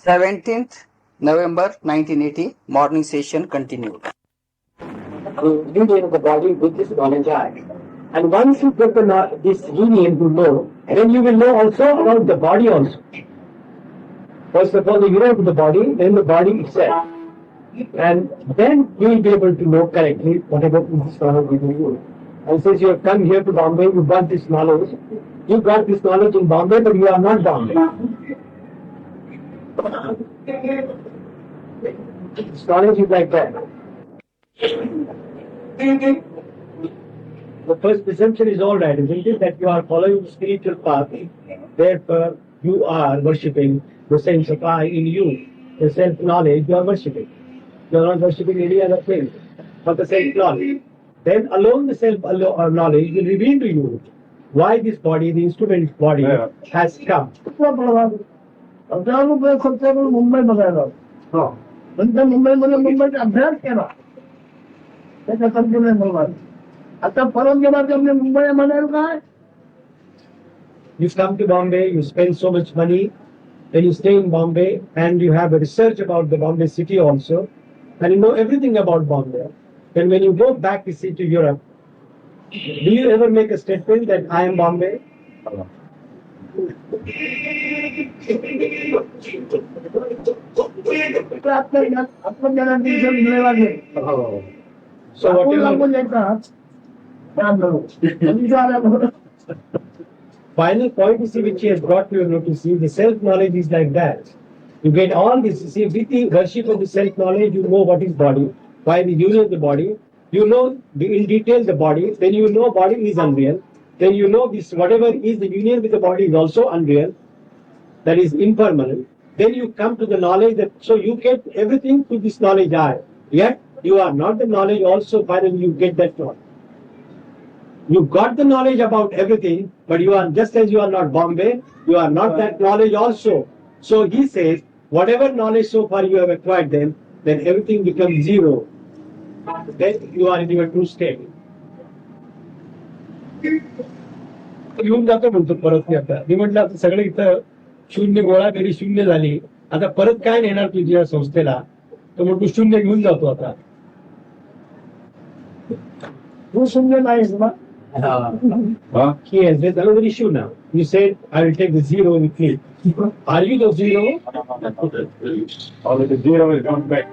17th November 1980, morning session continued. Union of the body with this knowledge eye. And once you get this union to know, then you will know also about the body also. First of all, the unit of the body, then the body itself. And then you will be able to know correctly whatever this knowledge within you. And since you have come here to Bombay, you got this knowledge. You got this knowledge in Bombay, but you are not Bombay. This knowledge is like that. The first presumption is all right, isn't it? That you are following the spiritual path. Therefore, you are worshipping the sense of I in you. The self-knowledge you are worshipping. You are not worshipping any other thing but the self-knowledge. Then alone the self-knowledge will reveal to you why this body, the instrument body, has come. मुंबईचा अभ्यास केला त्याचा संपूर्ण mobile आता परत गेला की आपल्या मुंबई म्हणाल काय You come to Bombay, you spend so much money, then you stay in Bombay and you have a research about the Bombay city also, and you know everything about Bombay. Then when you go back to Europe, do you ever make a statement that I am Bombay? So final point you see which he has brought to your notice, the self-knowledge is like that. You get all this, you see, with the worship of the self-knowledge, you know what is body, why the union of the body, you know in detail the body, then you know body is unreal, then you know this whatever is the union with the body is also unreal, that is impermanent. Then you come to the knowledge that, so you get everything through this knowledge eye. Yet you are not the knowledge also, finally you get that knowledge. You got the knowledge about everything, but you are, just as you are not Bombay, you are not that knowledge also. So he says, whatever knowledge so far you have acquired then everything becomes zero. Then you are in your true state. येऊन जातो म्हणतो परत की आता मी म्हटलं आता सगळे इथं शून्य गोळा करी शून्य झाली आता परत काय नेणार तुझ्या संस्थेला तर मग तू शून्य घेऊन जातो आता तू शून्य नाहीस ना Yes, there's another issue now. You said, I will take the zero with me. Are you the zero? Only the zero is going back.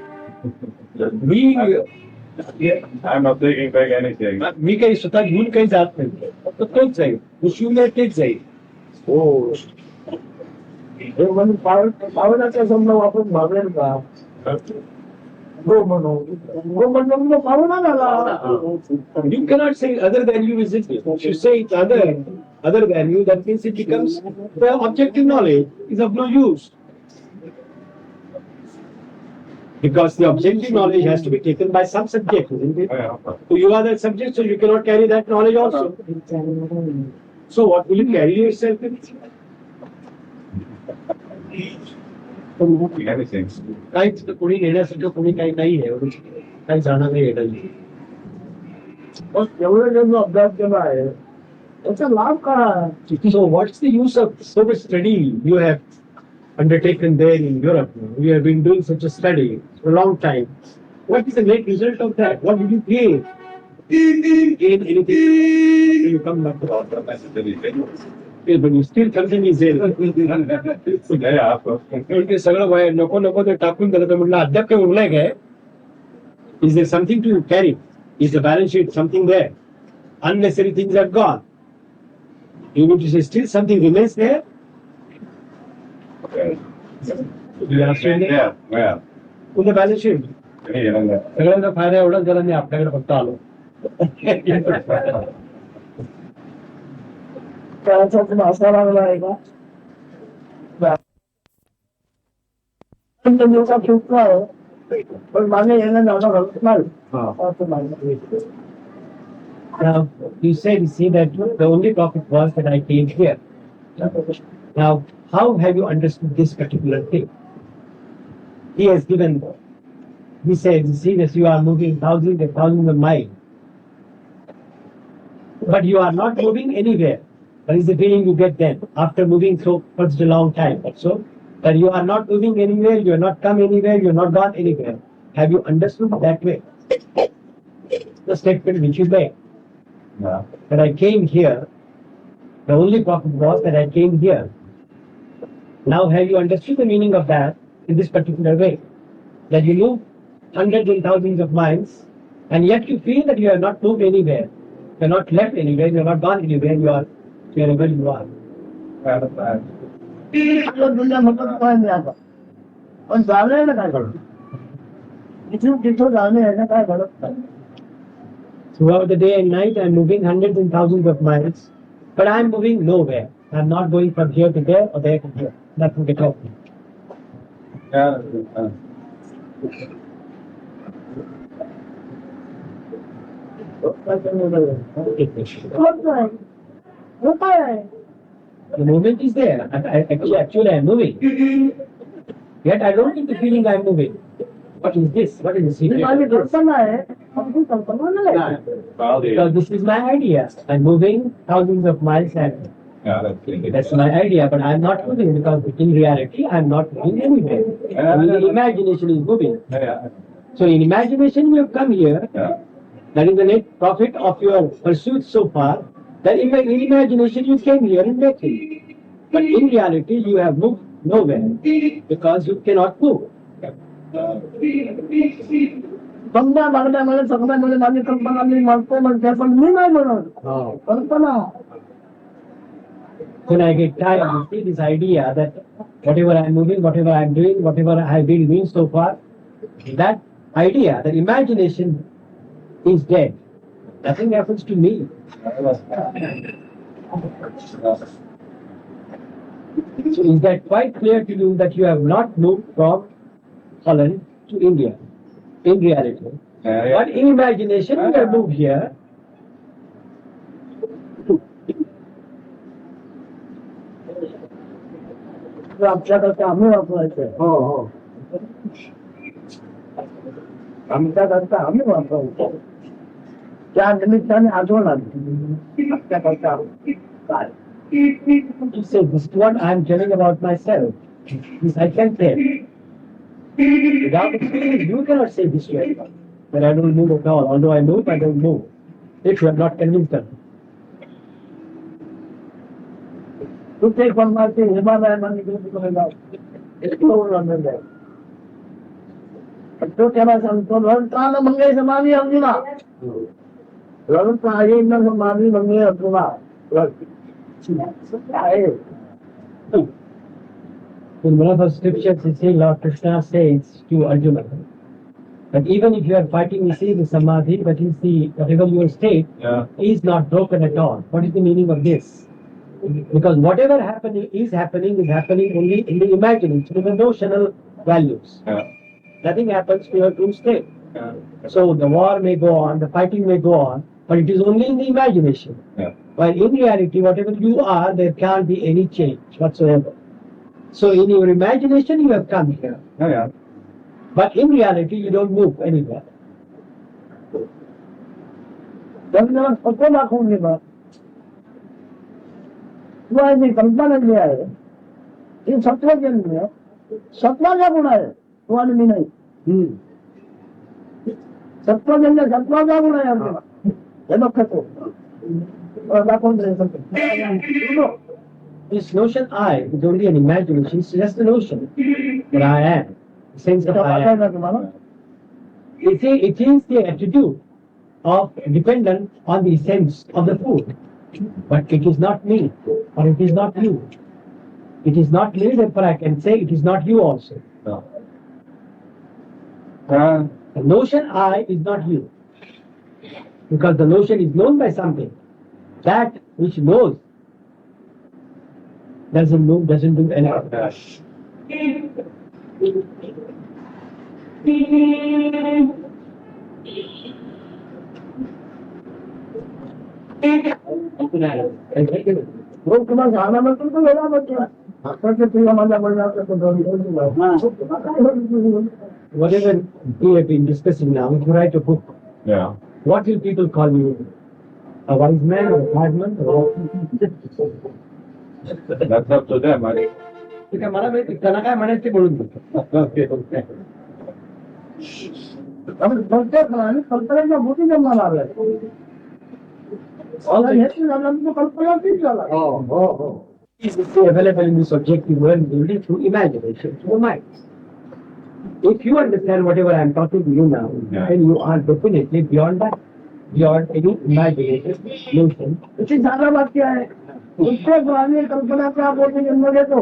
I'm not taking back anything. मी काही स्वतः घेऊन काही जात नाही फक्त तोच जाईल तो शून्य तेच जाईल हो म्हणजे पावनाचा समजा वापरून भागेल का गो म्हणून पाहुणा झाला You cannot say other than you is it. If you say it other than you, that means it becomes the objective knowledge is of no use. Because the objective knowledge has to be taken by some subject, isn't it? So you are that subject, so you cannot carry that knowledge also. So what will you carry yourself with? Anything. काहीच कोणी नेण्यासारखं कोणी काही नाही आहे काही जाणार नाही येणार एवढं ज्यांनी अभ्यास केला आहे त्याचा लाभ काय So what's the use of so much study you have undertaken there in Europe? You have been doing such a study for a long time. What is the great result of that? What did you gain? Gain anything? You come back to but you still continue there. म्हणजे सगळं वय नको नको ते टाकून दिलं तर म्हटलं अद्याप काही उरलंय काय Is there something to carry? Is the balance sheet something there? Unnecessary things are gone. You mean to say still something remains there? Yeah. On the balance sheet. सगळ्यांचा फायदा एवढाच झाला मी आपल्याकडे फक्त आलो त्याचा असा लागला आहे का दिवसात सुटला आहे पण मागे येणं जाणं घालत नाही Now, you see that the only topic was that I came here. Now, how have you understood this particular thing? He has given, he says, you see that you are moving thousands and thousands of miles. But you are not moving anywhere. What is the feeling you get then after moving through such a long time? So, That you are not moving anywhere, you are not come anywhere, you are not gone anywhere. Have you understood that way? The statement which you made. Yeah. That I came here, the only problem was that I came here. Now have you understood the meaning of that in this particular way? That you move hundreds and thousands of miles, and yet you feel that you have not moved anywhere. You are not left anywhere, you are not gone anywhere, you are wherever you are. आपलं दुनिया म्हणतात काय नाही आता पण जाणे ना काय घडत इथून तिथं जाणे आहे ना काय घडत नाही. Throughout the day and night, I am moving hundreds and thousands of miles, but I am moving nowhere. I am not going from here to there or there to here. Nothing at all. होत नाही होत आहे. The movement is there. Actually, I am moving. Yet I don't get the feeling I am moving. What is this? What is the ही माझी secret? कल्पना आहे आपली कल्पना नाही. Because this is my idea. I'm moving thousands of miles and that's my idea, but I'm not moving because in reality I'm not moving anywhere. Only the imagination is moving. So in imagination you have come here. That is the net profit of your pursuit so far. That in imagination you came here and met him. But in reality you have moved nowhere because you cannot move. बंगल्या बागल्यामध्ये सगळ्यामध्ये माझी कल्पना मी म्हणते पण मी नाही म्हणत कल्पना. When I get tired, you see this idea that whatever I am moving, whatever I am doing, whatever I have been doing so far, that idea, that imagination is dead. Nothing happens to me. So is that quite clear to you that you have not moved from Holland to India in reality? But in imagination you have moved here. आमच्याकडे आम्ही वापरायचे आमच्याकरता आम्ही वापरायचो त्या निमित्ताने आठवण आली आमच्याकरता काय. You say, this is what I am telling about myself. This I can tell. Without experience, you cannot say this way. That I don't move at all. Although I move, I don't move. If you are not convinced of it. कुठे पण मारते हिमालयामध्ये गेले जाऊ इतकं आनंद आहे. तो त्याला सांगतो रणताल मंगे समाधी अर्जुना रणताही न समाधी मंगे अर्जुना आहे. In one of the scriptures, you see Lord Krishna says to Arjuna that even if you are fighting, you see the samadhi, but you see whatever your state is not broken at all. What is the meaning of this? Because whatever is happening only in the imagination, in the notional values. Nothing happens to your true state. So the war may go on, the fighting may go on, but it is only in the imagination. While in reality, whatever you are, there can't be any change whatsoever. So in your imagination, you have come here. But in reality, you don't move anywhere. त्यांना स्वतः दाखवून दिलं किंवा जी कल्पना जी आहे ती सत्वजन्य सत्वाचा गुण आहे तो आणि मी नाही. सत्वजन्य सत्वाचा गुण आहे आपल्याला हे लक्षात दाखवून द्यायचं. This notion I is only an imagination, it's just a notion that I am, the sense of I am. तुम्हाला It is the attitude of dependent on the sense of the food, but it is not me, or it is not you. It is not me, therefore I can say it is not you also. The notion I is not you, because the notion is known by something. That which knows doesn't move, doesn't do anything. लोक तुम्हाला सांगण्याबद्दल तर वेगळा बद्दल आताच्या तुझ्या माझ्या Whatever we have been discussing now, if you write a book, what will people call you? A wise man or a madman? That's up to them. ते काय मला माहिती त्याला काय म्हणायचं ते बोलून देतो. आपण प्रत्येक आणि कल्पनेचा मोठी जन्माला आलाय. हेच झालं तो कल्पना तीच झाला. Is available in this objective world only through imagination, through the mind. If you understand whatever I am talking to you now, then you are definitely beyond that, beyond any imagination, notion. किती साधं वाक्य आहे. प्रत्येक प्राणी कल्पनाचा मोठी जन्म घेतो.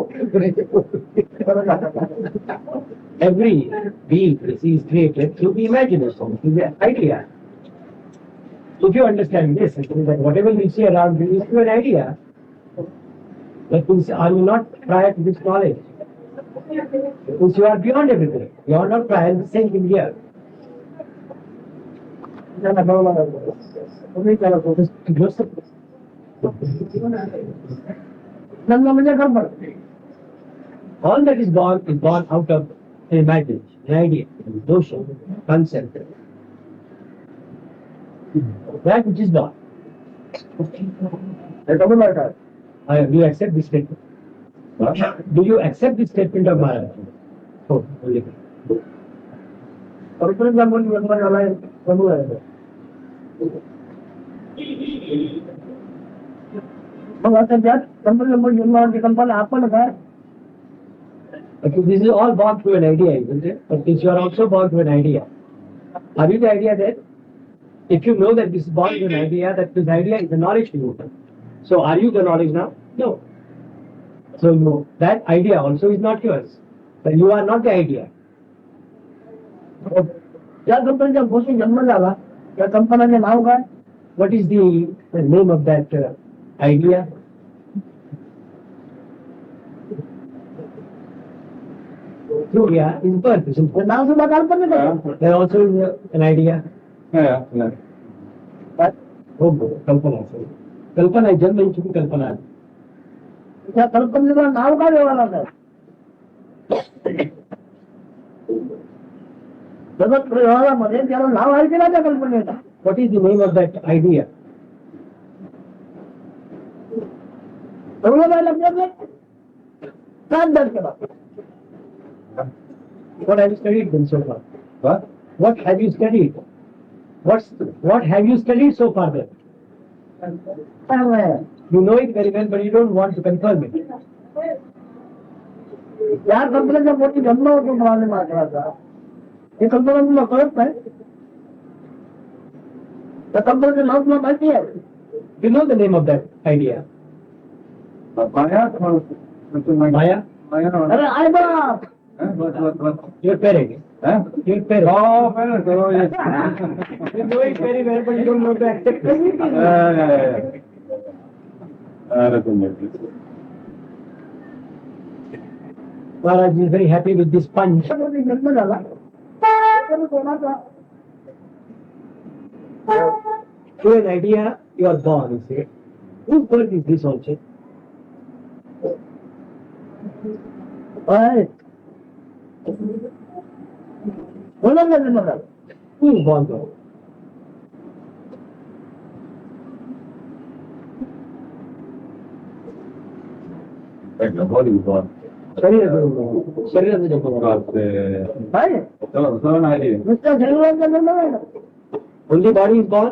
Every being is created through the imagination, through the idea. If you understand this, it means that whatever you see around you is through an idea. That means, are you not prior to this knowledge? That means you are beyond everything. You are not prior to the same thing here. तुम्ही त्याला जन्म म्हणजे कल्पना. All that is born out of an imagination, an idea, a notion, concept. That which is born. Do you accept this statement? Do you accept this statement of Maharaj? Oh, very good. कल्पनेचा मोठी जन्म झालाय. प्रभू आहे. मग आता त्यात कल्पनेचा जन्माची कल्पना आपण काय. Okay, this is all born through an idea, isn't it? But since you are also born through an idea, are you the idea then? If you know that this is born through an idea, that this idea is a knowledge to you. So are you the knowledge now? No. So no, that idea also is not yours. But you are not the idea. त्या कल्पनेचा मोठी जन्म झाला. त्या कल्पनाचे नाव काय. What is the name of that idea? Yeah, is birth. Isn't ते it? नाव सुद्धा कल्पनेचं आहे. There also is an idea. Yeah. Oh, Kalpana. Kalpana is जन्म इच्छुक कल्पना. त्या कल्पनेचं नाव काय द्यावं लागलं. जगत व्यवहारामध्ये त्याला नाव आहे की नाही त्या कल्पनेचा. What is the name of that idea? एवढं काय लक्षात नाही. काय अभ्यास केला. What have you studied then so far? What? What have you studied? What have you studied so far then? काय नाही. You know it very well, but you don't want to confirm it. या कल्पनेचा मोठी जन्म होतो म्हणाले महाराजा. ही कल्पना तुला कळत नाही. त्या कल्पनेचं नाव तुला माहिती आहे. You know the name of that idea. Maya? Maya? अरे आहे बा. What? Your parent. Huh? Your parent. Oh, parents. Oh, yes. You know it very well, but you don't know to accept it. Yeah. Maharaj is very happy with this punch. मोठी जन्म झाला. तर कोणाचा. Through an idea, you are born, you see. Whose birth is this also? आहे. कोणाचा जन्म झाला. Who is born though? Like the body is born. शरीराचा जन्म झाला. But, आहे. so an idea. नुसत्या शरीराचा जन्म नाही ना. Only body is born?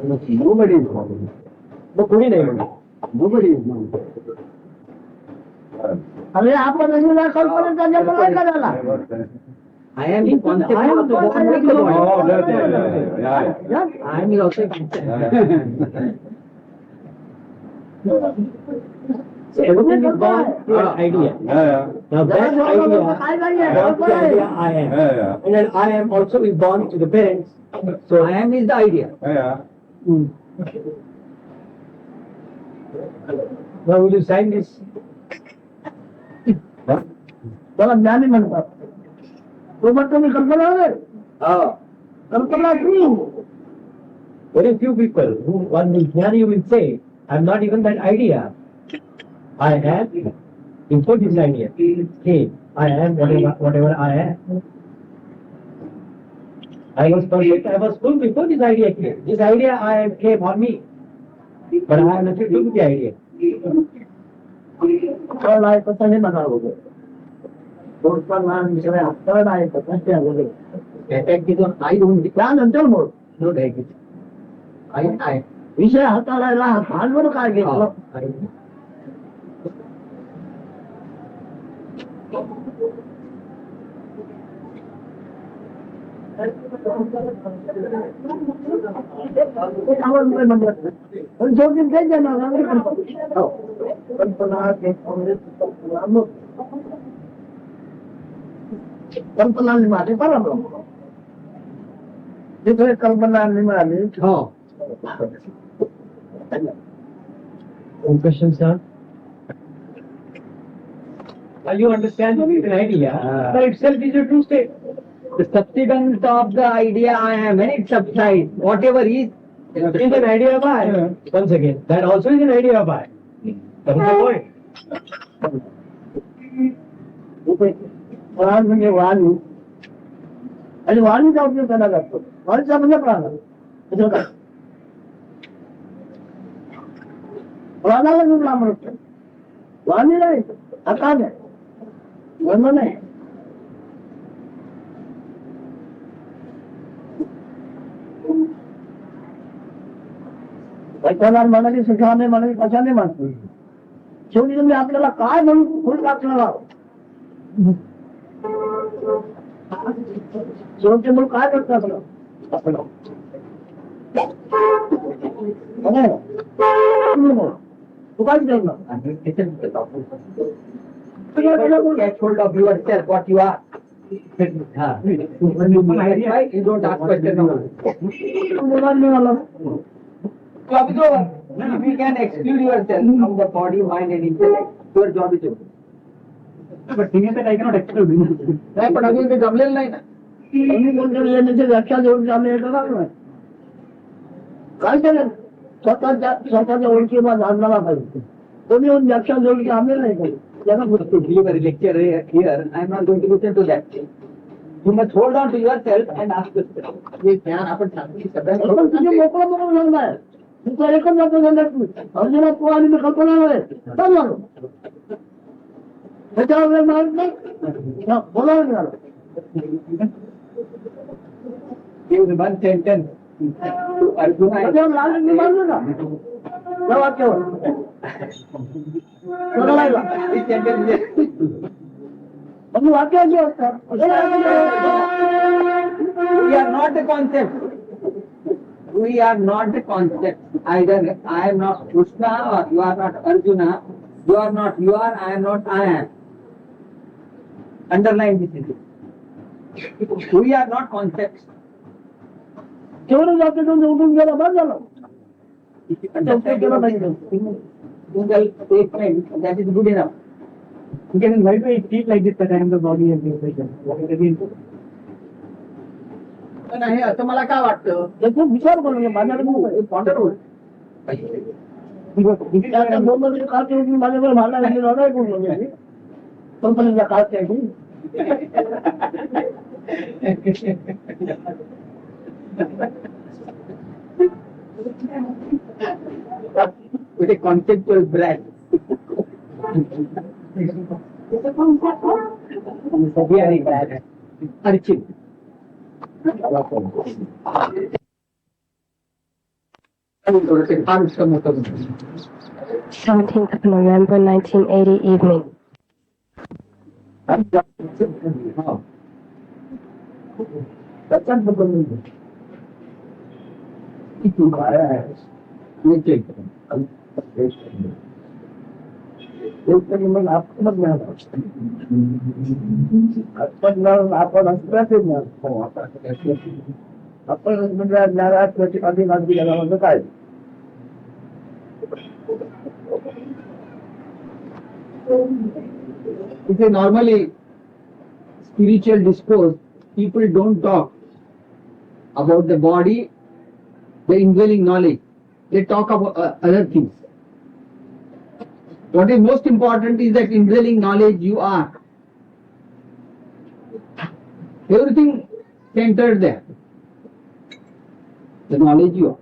Nobody is born. मग कोणी नाही म्हणत. Nobody is born. अरे आपण अजून कल्पनेचा जन्म नाही का झाला. I am in concept. I am the one with the Oh, body. yeah. I am also in concept. So everything is born through an idea. Yeah. Now that idea, काय नाहीये. born to the idea I am. Yeah. And then I am also is born to the parents. So I am is the idea. Yeah. Now will you sign this? त्याला ज्ञानी म्हणतात. तो म्हणतो मी कल्पना आहे. कल्पना की. Very few people who one will jnani will say, I am not even that idea. I am before this idea. Hey, I am whatever I am. I was perfect, I was full before this idea came. This idea I am came on me. But I have nothing to do with the idea. हाताळ आहे कसं हे म्हणा अगोदर थोडसा लहान विषय हाताळ आहे कसं ते अगोदर आई होऊन त्यानंतर मोड नोट आहे की आई आहे विषय हाताळायला भांडवल काय घेतलं कल्पना मिळाली बरोबर तिथे कल्पना मिळाली हो. Question, sir? You understand it is an idea, but itself is a true state. The subsidence of the idea I am, when it subsides, whatever is, It is an idea of I. Once again, that also is an idea of I. That is the point. प्राण म्हणजे वाणी आणि वाणीचा उपयोग केला जातो वाणीचा म्हणजे प्राण त्याचं काय प्राणाला मी नाम म्हणतो वाणी नाही आकाश आहे वर्म नाही पैशाला म्हणाली सुखाने म्हणाली कशाने म्हणतो शेवटी तुम्ही आपल्याला काय म्हणून फुल टाकणार आहोत शेवटी म्हणून काय करतो आपलं तू काय करणार get hold of yourself, what you are. When you clarify, you don't ask question now. If you can exclude yourself from the body, mind and intellect, your job is over. But thing is that I cannot exclude. नाही पण अजून ते जमलेलं नाही ना तुम्ही कोणतरी येण्याची व्याख्या देऊन जमले हे करणार नाही काय केलं स्वतःच्या ओळखीला जाणणारा पाहिजे तुम्ही येऊन व्याख्या देऊन जमलेलं नाही काही To deliver a lecture here, I am not going to listen to that. You must hold on to yourself and ask questions. हे ज्ञान आपण सांगितलं सगळ्यांना पण तुझे मोकळं मोकळं सांगणार तुमचं एकच जातो सांगणार तुम्ही अर्जुना तू आणि मी कल्पना नाही चालू त्याच्यावर वेळ मारत नाही बोलावं मिळालं Give one sentence to Arjuna. त्याच्यावर लागलं मी मारलं का त्या वाक्यावर बघायला This sentence is म्हणजे वाक्याची असतात we are not the concept. We are not the concept. Either I am not Krishna or you are not Arjuna. You are not you are, I am not I am. Underline this. We are not concepts. तेवढं वाक्यातून उठून गेला बस झालं If you understand your single statement, that is good enough. Because why do I feel like this that I am the body and the person? पण हे असं मला काय वाटतं त्याचा विचार करून माझ्याकडे पॉंडर त्याच्या दोन काळ माझ्याकडे भांडा लढाई करून कंपनीचा काळ त्याची With a conceptual brand. Very bad. Archit. 17th of November 1980 evening. त्याच्यात बदल मग आपणच मिळाला आपण असल्याचे आपण म्हणजे ज्ञानाची अधिकारी गेला म्हणजे काय It's a normally spiritual discourse. People don't talk about the body, the indwelling knowledge. They talk about other things. What is most important is that indwelling knowledge you are. Everything centered there. The knowledge you are.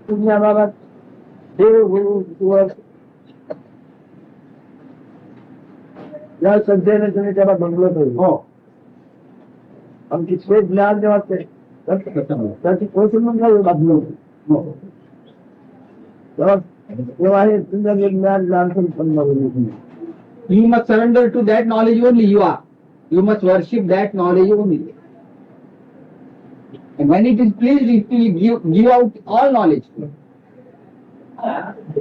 तुम्ही आम्हाला देव गुरु वर या श्रद्धेने तुम्ही त्याला बनवलं पाहिजे हो आमची ते ज्ञान जेव्हा त्याची पोषण म्हणजे बातमी हो तेव्हा हे तुमचं जे ज्ञान ज्ञान You must surrender to that knowledge only you are. You must worship that knowledge only. And when it is pleased, it will give out all knowledge.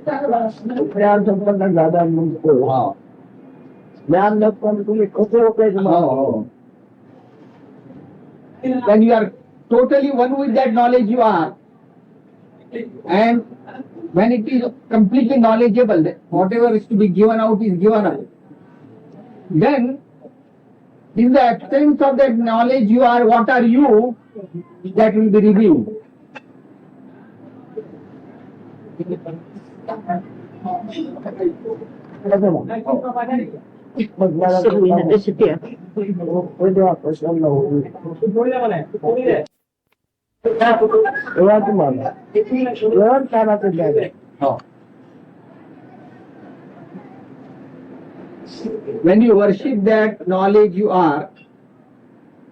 ज्ञान संपन्न झाला म्हणतो ज्ञान नसताना तुम्ही कसं ओळखायचं When you are totally one with that knowledge you are, and when it is completely knowledgeable, that whatever is to be given out is given out. Then, in the absence of that knowledge you are, what are you, that will be revealed. तेव्हा तुम्हाला एवढं कानाचं ज्ञान आहे. When you worship that knowledge you are,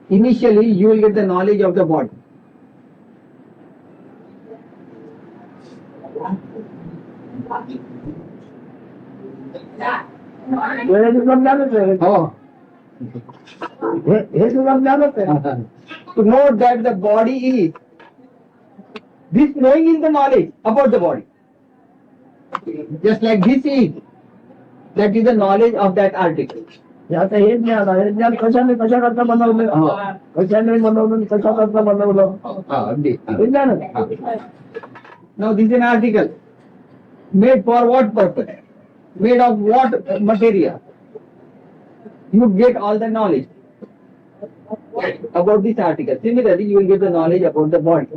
initially you will get the knowledge of the body. वेळेचं ज्ञानच आहे Oh. हे सुद्धा ज्ञानच आहे To know that the body is, this knowing is the knowledge about the body. Just like this is, that is the knowledge of that article. आता हे ज्ञान आहे ज्ञान कशा करता बनवलं कशाने बनवलं कशा करता बनवलं हे ज्ञान आहे. Now this is an article. Made for what purpose? Made of what material? You get all the knowledge about this article. Similarly, you will get the knowledge about the body.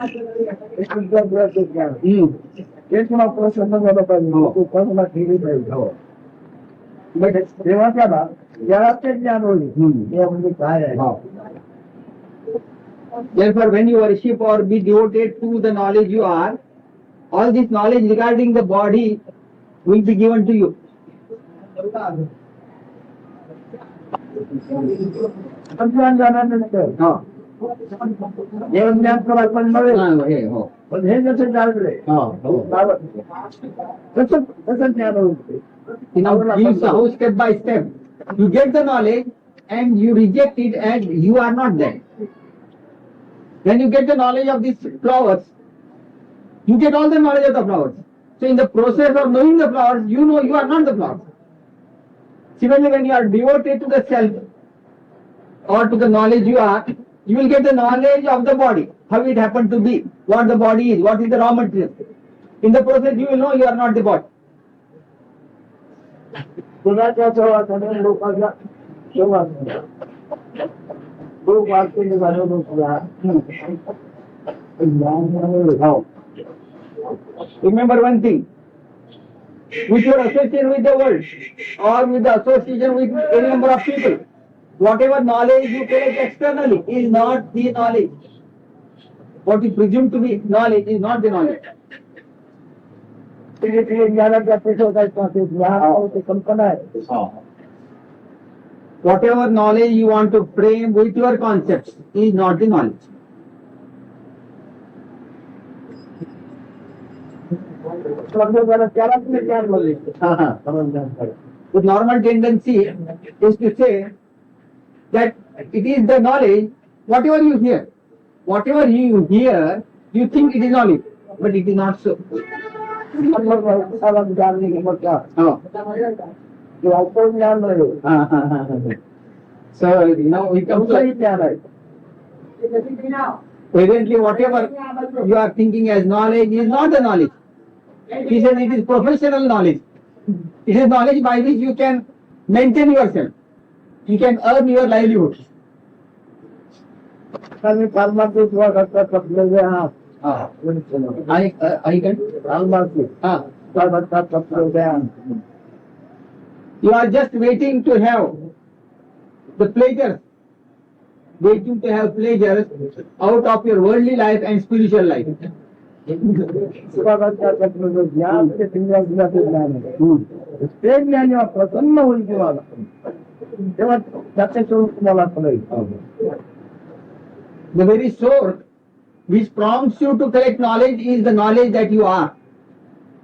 हे सुद्धा ब्रह्माचं ज्ञान आहे. ते पण आपलं स्वतः झालं पाहिजे तो कसला केली पाहिजे बट तेव्हा त्याला जगाचे ज्ञान होईल हे म्हणजे काय आहे Therefore, when you worship or be devoted to the knowledge you are, all this knowledge regarding the body will be given to you. ज्ञान जाण्यानंतर देव ज्ञान तर आपण मिळेल पण हे जसं जाणले तसं ज्ञान होईल Now, how step by step. You get the knowledge and you reject it and you are not there. When you get the knowledge of these flowers, you get all the knowledge of the flowers. So in the process of knowing the flowers, you know you are not the flowers. Similarly, when you are devoted to the self or to the knowledge you are, you will get the knowledge of the body, how it happened to be, what the body is, what is the raw material. In the process, you will know you are not the body. कुणाच्या सेवाकडे लोकांना सेवा लोक वाचते झालं तुला Remember one thing, with your association with the world or with the association with any number of people, whatever knowledge you collect externally is not the knowledge. What you presume to be knowledge is not the knowledge. ज्ञानाच्या पेशवताच्या ज्ञान ते कल्पना आहे Whatever knowledge you want to frame with your concepts is not the knowledge. त्याला तुम्ही ज्ञान बोलले The normal tendency is to say that it is the knowledge, whatever you hear. Whatever you hear, you think it is knowledge, but it is not so. ज्ञान नाही मग क्या अल्प ज्ञान नाही So now we come to ज्ञान आहे presently whatever you are thinking as knowledge is not the knowledge. He says it is professional knowledge. It is knowledge by which you can maintain yourself. You can earn your livelihood. Me pharmacist करता कपलेले आहात I can. Pharmacist करता कपलेले आहात You are just waiting to have the pleasures, waiting to have pleasures out of your worldly life and spiritual life. स्वागतच्या कपलेले ज्ञान ते तुमच्या ज्ञान आहे ते ज्ञान प्रसन्न होईल तुम्हाला तेव्हा त्याचं स्वरूप तुम्हाला कळेल. The very source which prompts you to collect knowledge is the knowledge that you are.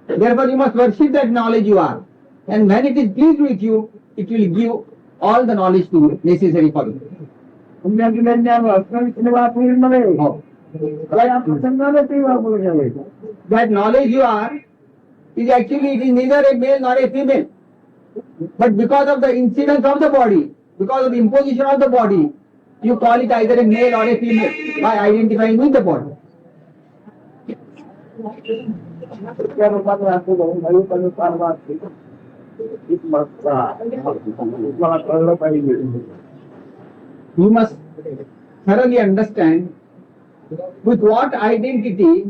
Therefore, you must worship that knowledge you are. And when it is pleased with you, it will give all the knowledge to you, necessary for you. तुमच्या ज्ञान वाचनाने वापरू नये. Oh. या प्रसंगाला ते वापरू नये. That knowledge you are is actually, it is neither a male nor a female. But because of the incidence of the body, because of the imposition of the body, you call it either a male or a female by identifying with the body. त्या रूपाने असं जाऊन हळूहळू फार वाटते. मला कळलं पाहिजे. You must thoroughly understand with what identity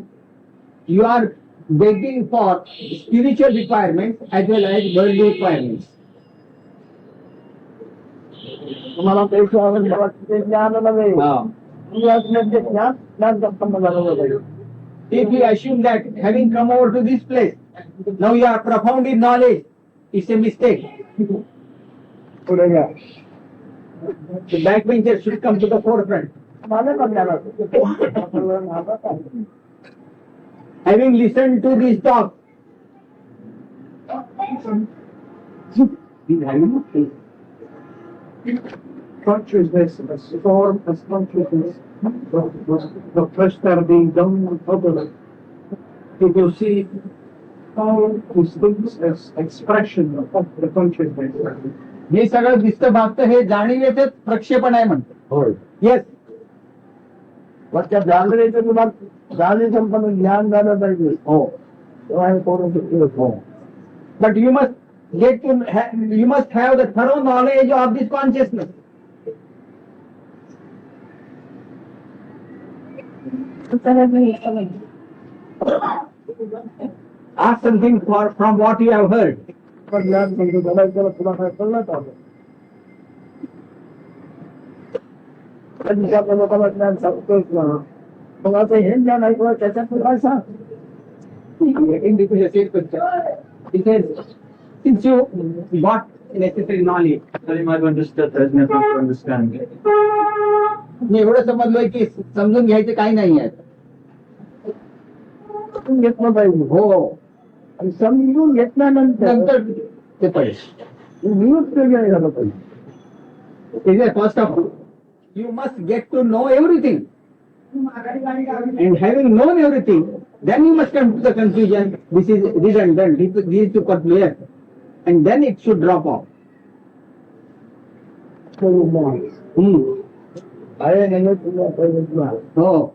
you are begging for spiritual requirements as well as worldly requirements. तुम्हाला पैशावर ते ज्ञान नव्हे. म्हणजे ज्ञान ज्ञान संपन्न झालं पाहिजे. If you assume that having come over to this place, now you are profound in knowledge, it's a mistake. पुढे घ्या. The backbenchers should come to the forefront. मला पण ज्ञान Having listened to this talk, consciousness, the form of consciousness, the first are being done with others. You will see how these things as expression of the consciousness. हे सगळं दिसतं भागतं हे जाणीवेचंच प्रक्षेपण आहे म्हणतो. होय. Yes, मग त्या जाणण्याचं तुला जाणे संपन्न ज्ञान झालं पाहिजे. हो, तेव्हा हे करू शकतो. हो. but you must you must have the thorough knowledge of this consciousness. Ask something from what you have heard. पण ज्ञान सांगतो त्याला तुला काय कळलं का? कधी आपण लोकांना ज्ञान सांगतोच ना. मग आता हे ज्ञान ऐकलं त्याच्यात तू काय सांग? In the same question, he says, since you got necessary knowledge, Tell him I've understood, there's nothing to understand. मी एवढं समजलोय की समजून घ्यायचे काही नाही आहे. समजून घेतलं पाहिजे. हो, आणि समजून घेतल्यानंतर नंतर ते पडेल. नियुक्त झालं पाहिजे. First of all, you must get to know everything. And having known everything, then you must come to the conclusion, this is redundant, this is too clear. And then it should drop off. आहे नाही तुला पाहिजे. हो,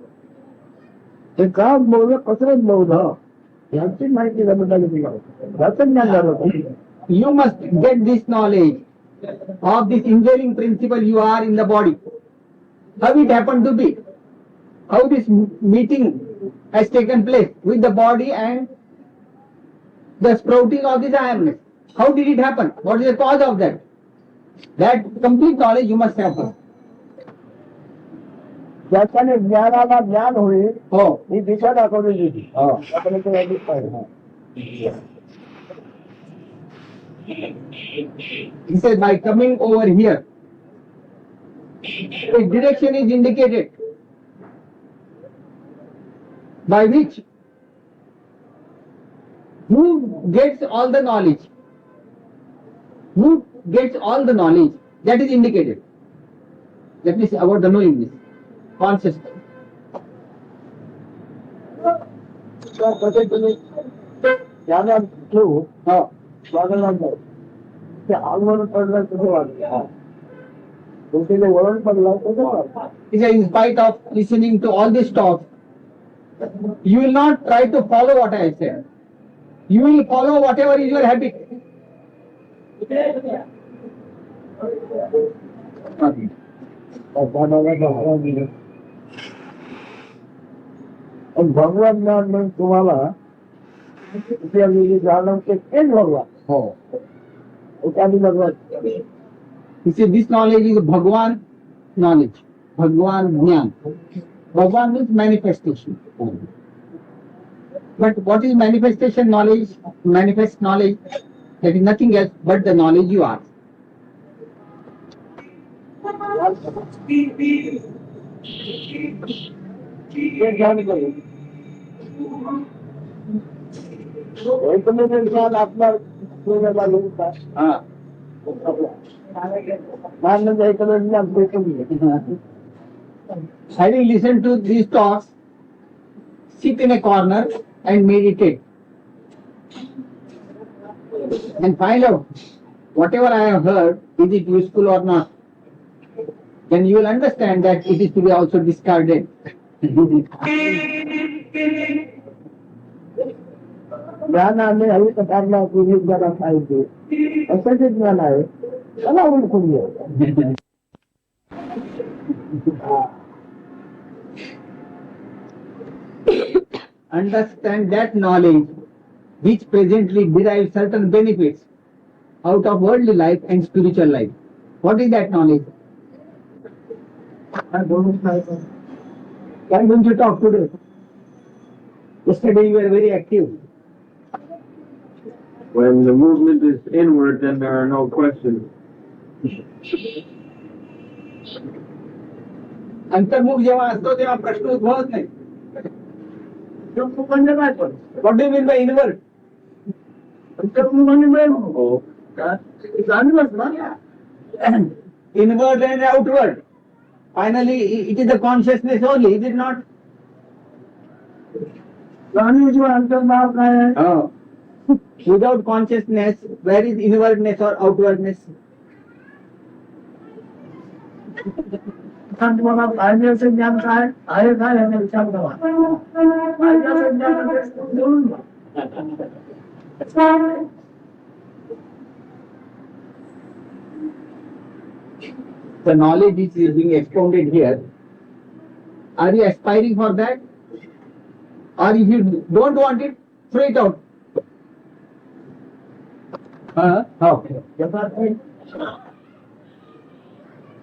ते का बोललं कसरत बोललं याची माहिती झाली पाहिजे. याचं ज्ञान झालं पाहिजे. you must get this knowledge of this indwelling principle you are in the body. How it happened to be. How this meeting has taken place with the body and the sprouting of this awareness. How did it happen? What is the cause of that? That complete knowledge you must have. ज्याच्याने ज्ञानाला ज्ञान होईल Oh, ही दिशा दाखवली गेली. आपण ते यायलाच पाहिजे. he says by coming over here, a direction is indicated by which who gets all the knowledge, that is indicated. That is about the knowingness, consciousness. त्या पद्धतीने ज्ञानात ठेवू Oh, वागणार नाही. ते आगमन पडलं कसं वाटतं. तुमचे वळण पडलं कसं वाटतं. he says, in spite of listening to all this talk, you will not try to follow what I have said. You will follow whatever is your habit. भगवान ज्ञान म्हणजे तुम्हाला जाणवते तेच भगवान. हो. एखादी भगवान He said this knowledge is Bhagwan knowledge. Bhagwan Jnana. Bhagwan means manifestation. But what is manifestation knowledge? Manifest knowledge, that is nothing else but the knowledge you are. ते ध्यान करू. एकमेव ज्ञान आपला पूर्णला होता. Ah. मानलं एकमेव ज्ञान भेटून. Having listened to these talks, sit in a corner and meditate. And find out whatever I have heard, is it useful or not. Then you will understand that it is to be also discarded. ज्ञानाने हवी प्रकारला पूर्वी जरा पाहिजे असं जे ज्ञान आहे त्याला ओळखून घ्या. Understand that knowledge which presently derives certain benefits out of worldly life and spiritual life. What is that knowledge? Why don't you talk today? Yesterday you were very active. When the movement is inward, then there are no questions. अंतर्मुख जेव्हा असतो तेव्हा प्रश्न उद्भवत नाही. म्हणजे काय पण What do you mean by inward? म्हणजे वेळ जाणलंच ना. Inward and outward. Finally, it is the consciousness only, is it not? जाणीव अंतर्भाव काय आहे. Without consciousness, where is inwardness or outwardness? तुम्हाला पाहिजेचं ज्ञान काय आहे काय याचा विचार करा. पाहिजेचं ज्ञान जोडून घ्या. The knowledge which is being expounded here, are you aspiring for that? Or if you don't want it, throw it out. How? याचा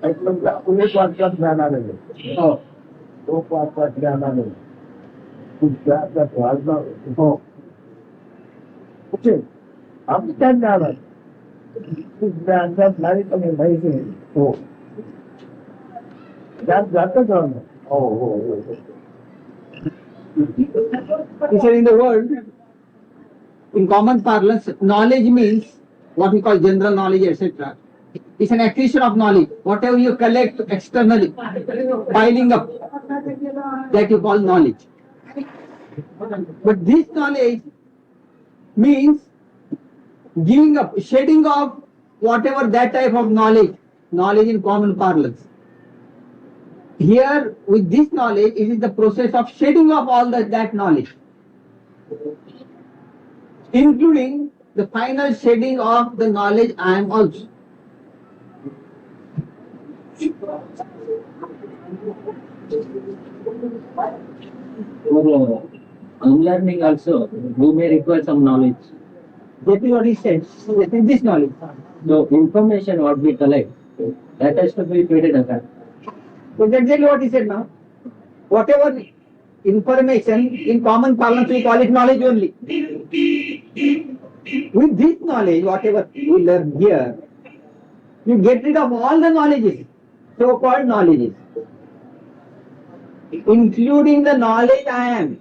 एक वाक्यात ज्ञान आलेलं. Oh. तो वाक्यात ज्ञान आलेलं. तुझ्या वाजला हो कुठे आम्ही त्या ज्ञानात तुझ्या अंगात नाही कमी माहिती हो त्यात जातच राहणं. Oh, oh, oh. He said in the world, in common parlance, knowledge means what we call general knowledge, etc. It's an acquisition of knowledge. Whatever you collect externally, piling up, that you call knowledge. But this knowledge means giving up, shedding off whatever that type of knowledge in common parlance. Here, with this knowledge, it is the process of shedding off all that knowledge, including the final shedding of the knowledge I am also. For unlearning also, we may require some knowledge. That is what he said. That is this knowledge. So information what we collect, that has to be faded aside. So that's exactly what he said now. Whatever information in common parlance we call it knowledge only. With this knowledge, whatever you learn here, you get rid of all the knowledges, so-called knowledges, including the knowledge I am.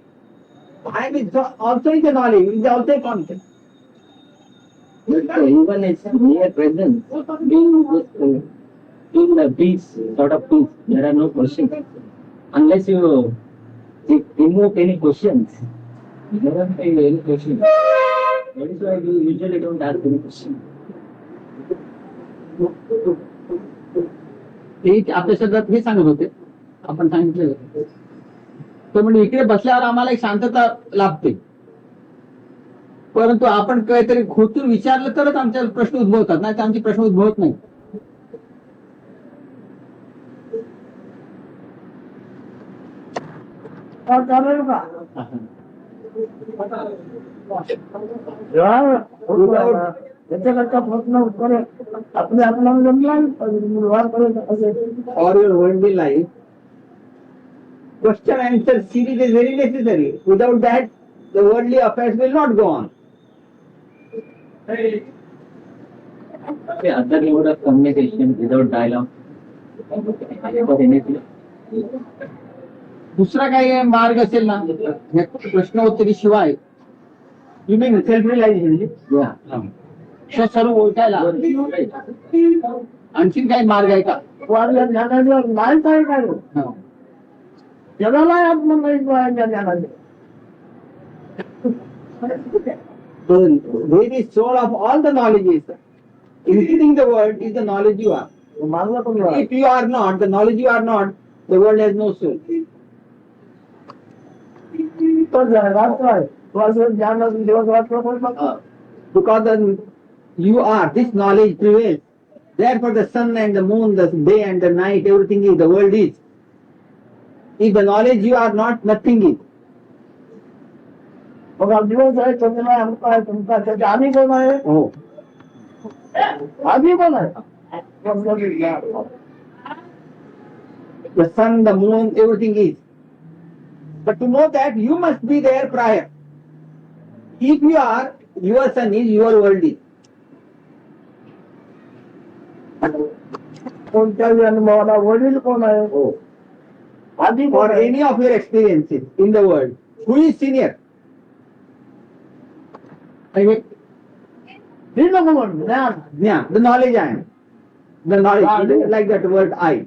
I am is also is a knowledge, is also a concept. So even its mere presence, in the peace, sort of peace, there are no questions. Unless you remove any questions, there won't be any questions. That is why we usually don't ask any questions. ते आपल्या शब्दात हे सांगत होते, आपण सांगितलं तर म्हणजे इकडे बसल्यावर आम्हाला एक शांतता लाभते, परंतु आपण काहीतरी खोटून विचारलं तरच आमच्या प्रश्न उद्भवतात, नाही तर आमचे प्रश्न उद्भवत नाही. चालेल का त्याच्याकरता प्रश्न उत्तर आपले आपल्याला जमला व्यवहार करायचा. Or your worldly life, question answer series is very necessary. Without that, the worldly affairs will not go on. Okay, other mode of communication without dialogue. for anything. दुसरा काही मार्ग असेल ना या प्रश्नोत्तरीशिवाय you mean self realization Yeah. सर्व ओळखायला आणखीन काही मार्ग आहे का? वाढल्या ज्ञानाचं नाही काय काय हा. जगाला आत्मनिर्भर ज्ञानाचे The very soul of all the knowledges, including the world, is the knowledge you are. मानला पण If you are not, the knowledge you are not, the world has no soul. रात्र आहे तुझं ज्ञान दिवस रात्र पण Because you are, this knowledge prevails. Therefore, the sun and the moon, the day and the night, everything is, the world is. If the knowledge you are not, nothing is. मग दिवस आहे चंद्रमा आमचा आहे तुमचा त्याच्या आधी कोण आहे Oh. आधी कोण आहे The sun, the moon, everything is. But to know that, you must be there prior. If you are, your sun is, your world is. कोणत्याही अनुभवाला वडील कोण आहे आधी For कोण आहे any of your experiences in the world, who is senior? Like, हे नको म्हणून ज्ञान yeah, the knowledge I am. The knowledge, like that word I.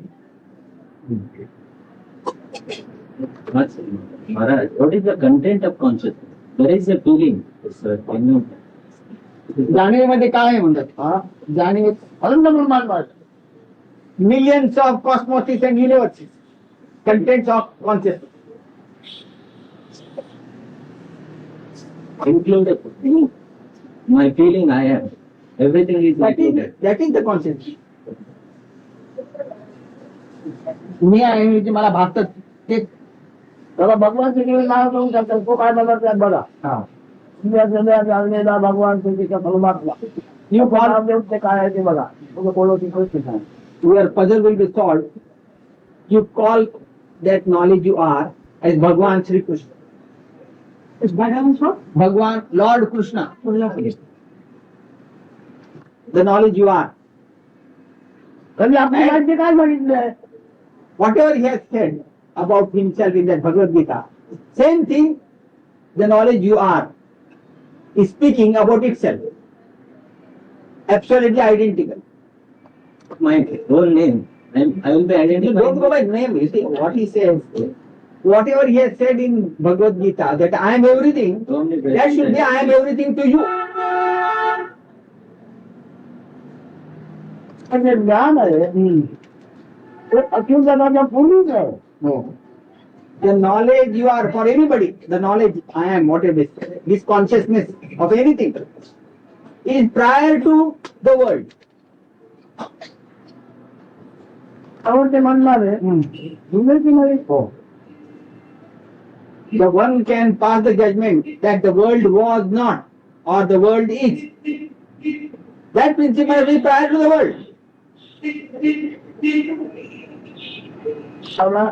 Maharaj, what is the content of consciousness? There is a feeling. Sir, can you? जाणीवेमध्ये काय आहे म्हणतात? हा जाणीव अनंत ब्रह्मांड आहे. millions of cosmoses and universes, contents of consciousness. Included. My feeling I am. Everything is included. That is the consciousness. मी आहे जे मला भागतात ते त्याला भगवान श्रीकृष्ण नाव करून टाकतात तो काय म्हणतात त्यात बघा जाणलेला भगवान श्रीकृष्ण परमात्मा You call, नामदेव ते काय आहे ते बघा तुझं कोणती परिस्थिती आहे your puzzle will be solved. You call that knowledge you are as Bhagwan Sri Krishna. Bhagwan, Lord Krishna. The knowledge you are. कधी आपल्या राज्य काय सांगितलंय Whatever he has said about himself in that Bhagavad Gita, same thing, the knowledge you are is speaking about itself. Absolutely identical. My whole name. I will be You identified. don't go by name, you see what he says. Whatever he has said in Bhagavad Gita, that I am everything, that should be I am everything to you. जे ज्ञान आहे ते अखिल जगाच्या पूर्वीच आहे No. The knowledge you are for anybody, the knowledge I am, whatever this consciousness of anything is prior to the world. त्यामुळे ते म्हणणार आहे जुने की नाही The one can pass the judgment that the world was not or the world is. That principle is prior to the world. त्याला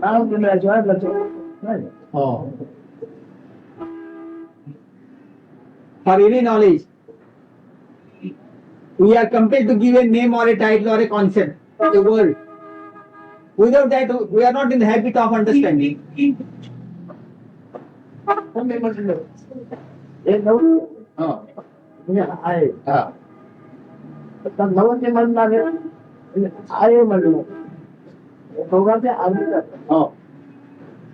नाव दिल्याशिवाय लक्षात नाही For any knowledge, we are compelled to give a name or a title or a concept, a word. Without that, we are not in the habit of understanding. कोणी म्हटलं हे नऊ म्हणजे आहे तर नवं ते म्हणणार आहे म्हणलं दोघांचे आधी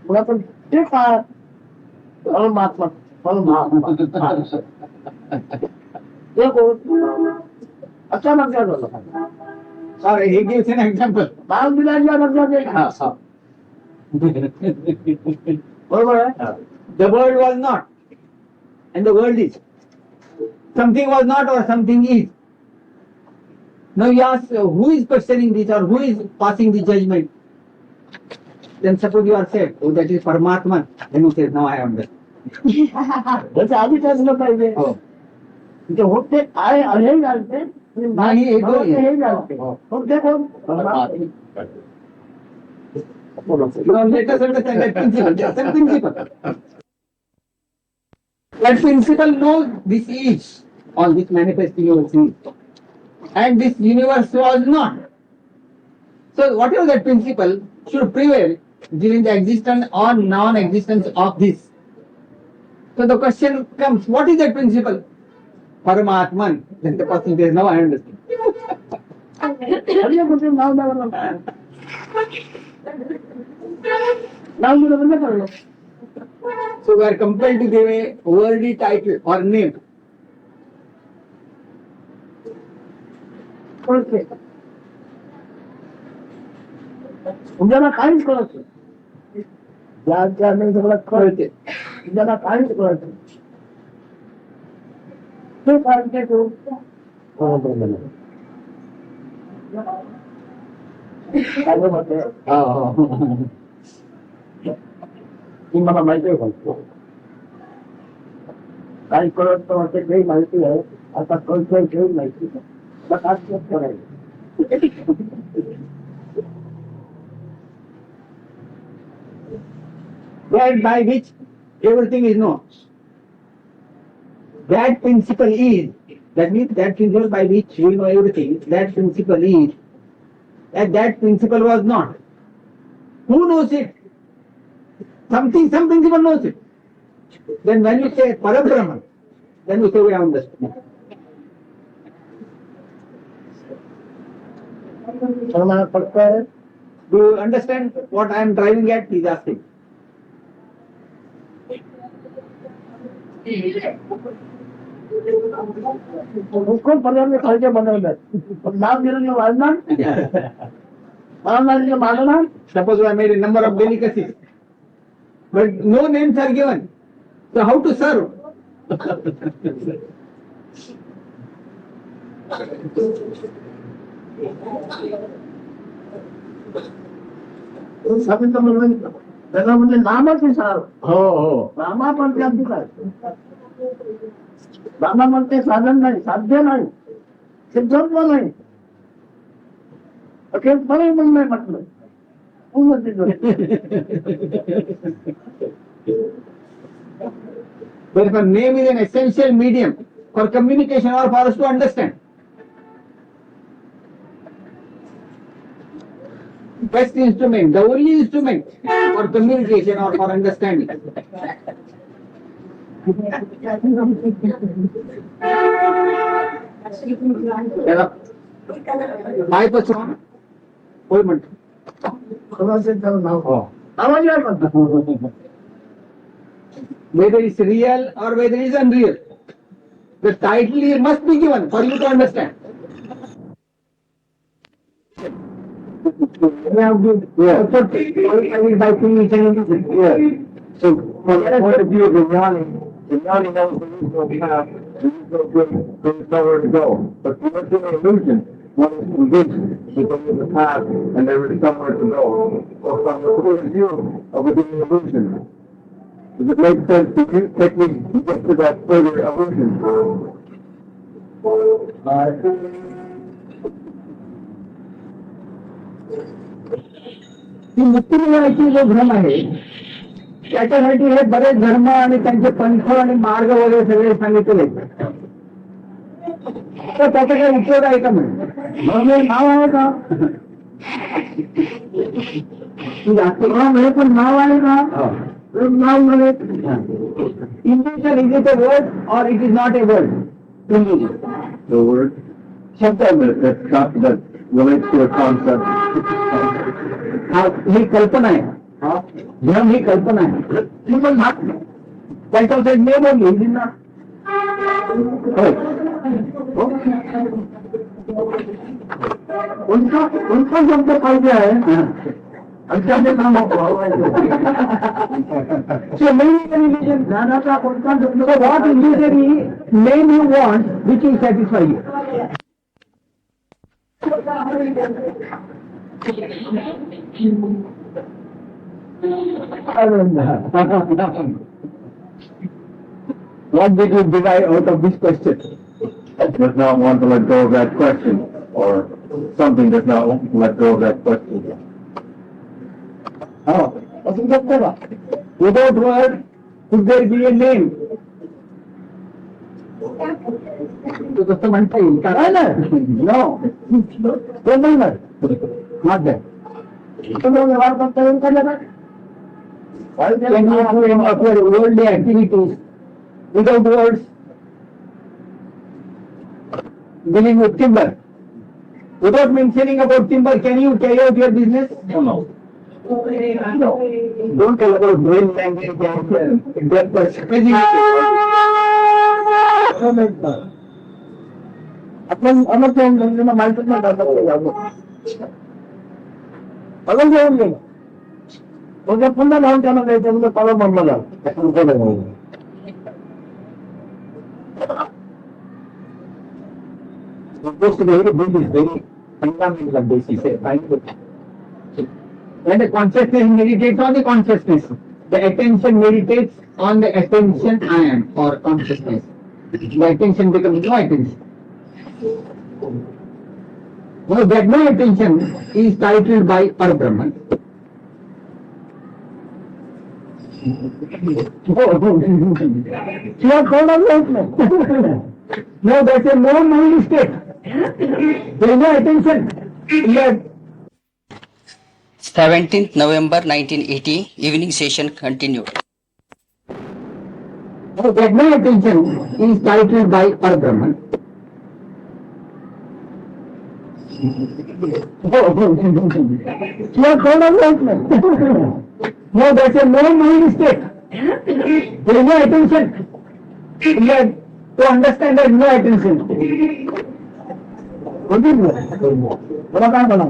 पुन्हा पण ते काय परमात्मा परमात्मा ते कोण अचानक काय झालं Or he gives an example. नाव दिल्याशिवाय लक्षात येईल बरोबर आहे The world was not, and the world is. Something was not or something is. Now you ask who is questioning this or who is passing the judgment. Then suppose you are said, oh that is Paramatman. Then you say, now I understand. त्याच्या आधी असलं पाहिजे Oh. म्हणजे होते आहे हे घालते नाही, हे दोन्ही. हे घालते होते कोण Now let us understand that principle. Just a principle. That principle knows this is, all this manifest universe is. And this universe was not. So whatever that principle should prevail during the existence or non-existence of this. So the question comes, what is that principle? Paramatman. Then the person says, now I understand. So we are compelled to give a worthy title or name. कळते उद्याला काहीच कळत नाही ज्या नाही सगळं कळते उद्याला काहीच कळत नाही ते काढते तो काय म्हणते ती मला माहिती आहे काही कळत तर वाटते काही माहिती आहे आता कळतोय काही माहिती नाही That by which everything is known. That principle is, that means that principle by which we know everything, that principle is, that principle was not. Who knows it? Some principle knows it. Then when you say Parabrahman, then you say we understand. Do you understand what I am driving at? He is asking. उसको पर्यावरण खालचे बनवलं पण नाव दिलं वाढणार मला मागणार. Suppose I made a number of delicacies, but no names are given. So how to serve? स्वामींचं म्हणणं त्याला म्हणजे नामच विचार हो हो. नामा पण त्यांची काय नामा म्हणते साधन नाही साध्य नाही सिद्धत्व नाही अखेरपणे पण नाही म्हटलं Therefore, name is an essential medium for communication or for us to understand. Best instrument, the only instrument for communication or for understanding. त्याला पायपासून होय म्हणतो. आवाज आहे म्हणतात Whether it's real or whether it's unreal, the title must be given for you to understand. by seeing yeah. So from the point of view of the Jnani knows there is no path, there is no way, there is nowhere to go. But from what's in the illusion, one is convinced that there is a path and there is somewhere to go. So from the point of view of within the illusion, does it make sense to use techniques to get to that further illusion? ही मुक्ती मिळवायची जो भ्रम आहे त्याच्यासाठी हे बरेच धर्म आणि त्यांचे पंथ आणि मार्ग वगैरे सगळे सांगितले तर त्याचा काही उपयोग आहे का म्हणजे नाव आहे का पण नाव आहे का नाव म्हणजे English is it a word or it is not a word English The word, शब्द that relates to a concept. ही कल्पना आहे भ्रम ही कल्पना आहे ती पण त्याच्यावर ने बोलली हिंदींना उनका शब्द पाहिजे आहे आमच्याकडे नाम So many religions, ज्ञानाचा कोणता शब्द so what illusory name you want, which will satisfy you. What did you derive out of this question? Does not want to let go of that question, or something does not want to let go of that question. असं शकतं का without word could there be a name? तो तसं म्हणता येईल का ना no तो म्हणणार Not that. तुम्ही व्यवहार करता येईल का जरा? When you do any of your worldly activities without words, dealing with timber, without mentioning about timber, can you carry out your business? No. Don't tell about brain language and that person. आपण अमर माहितीच नाही अजून घेऊन गेलो म्हणजे पुन्हा लावून त्यांना द्यायचं म्हणजे मला म्हणलं झालं Supposed to be very big is very fundamental of this, he said. When the consciousness meditates on the consciousness, the attention meditates on the attention I am or consciousness. The attention becomes no attention. Now that no attention is titled by Parabrahman. No, that's a no mind state. There is no attention. Yet 17th November 1980, evening session continued. now that no attention is titled by Parabrahman. No, that's a no mind state. There is no attention. Yet to understand that no attention. मला काय म्हणा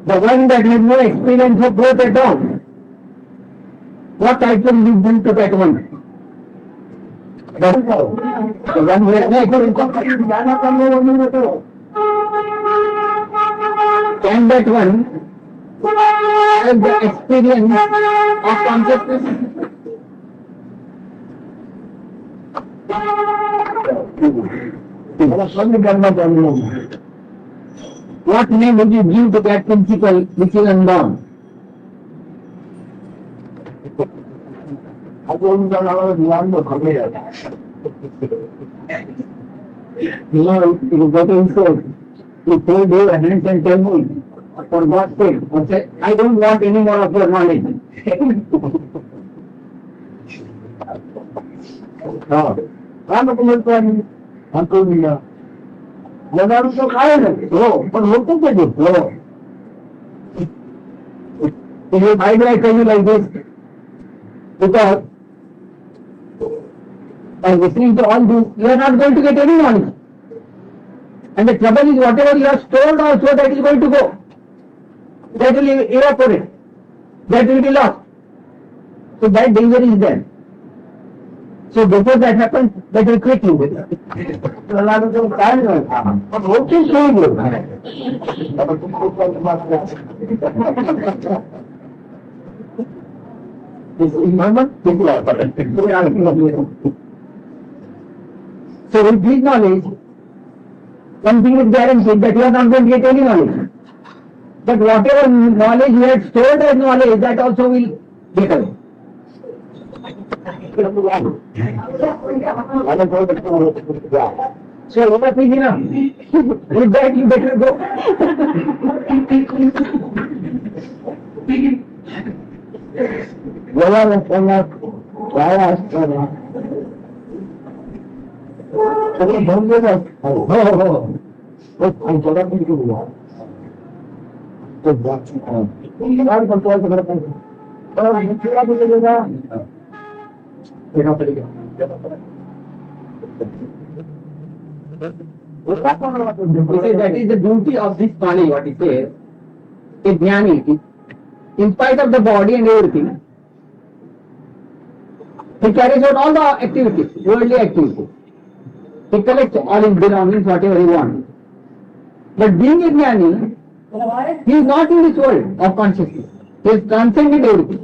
The one that has no experience of growth at all. What title is given to that one? The one who has no experience. Can that one have the experience of consciousness? मला समज करण्यात आलं What name would you give to that principle which is unborn? आपण जणाला ज्ञान खबे You got insult. You told your hands and tell me, for God's sake, I said, I don't want any more of your knowledge. काय नको म्हणतो आम्ही म्हणतो मी जगाडू तो काय नाही हो पण होतो कधी हो Why do I tell you like this? Because by listening to all this, you are not going to get any knowledge. And the trouble is, whatever you have stored also, that is going to go. That will evaporate. That will be lost. So that danger is there. So before that happens, that will quit you. जगाडू तो काय नाही पण होते This is normal. So with this knowledge, one thing is guaranteed that you are not going to get any knowledge. But whatever knowledge you had stored as knowledge, that also will get away. So enough is enough. With that you better go. व्यवहार असताना काय असताना सगळं भरलेलं असतं हो हो जगात काय करतो सगळं That is the duty of this body, what it says. A jnani, in spite of the body and everything, he carries out all the activities, worldly activities. He collects all his belongings, whatever he wants. But being a jnani, he is not in this world of consciousness. He has transcended everything.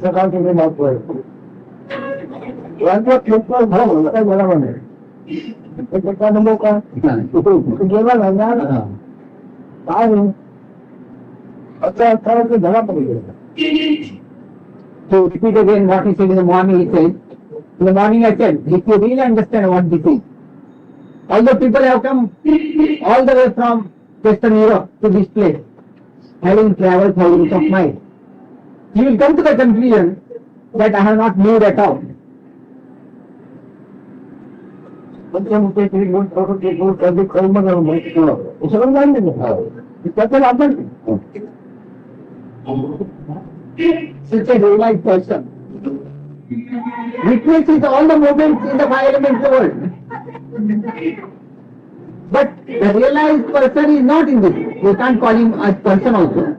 सकाळ तुम्ही महत्व आहे काय बरोबर नाही number काय गेला लागणार काय आता धडा पडले To repeat again what he said in the morning, he said, In the morning I said, if you really understand what this is, although people have come all the way from Western Europe to this place, having traveled thousands of miles, you will come to the conclusion that I have not moved at all. Such a realized person witnesses all the movements in the five elemental world. But the realized person is not in this. You can't call him a person also.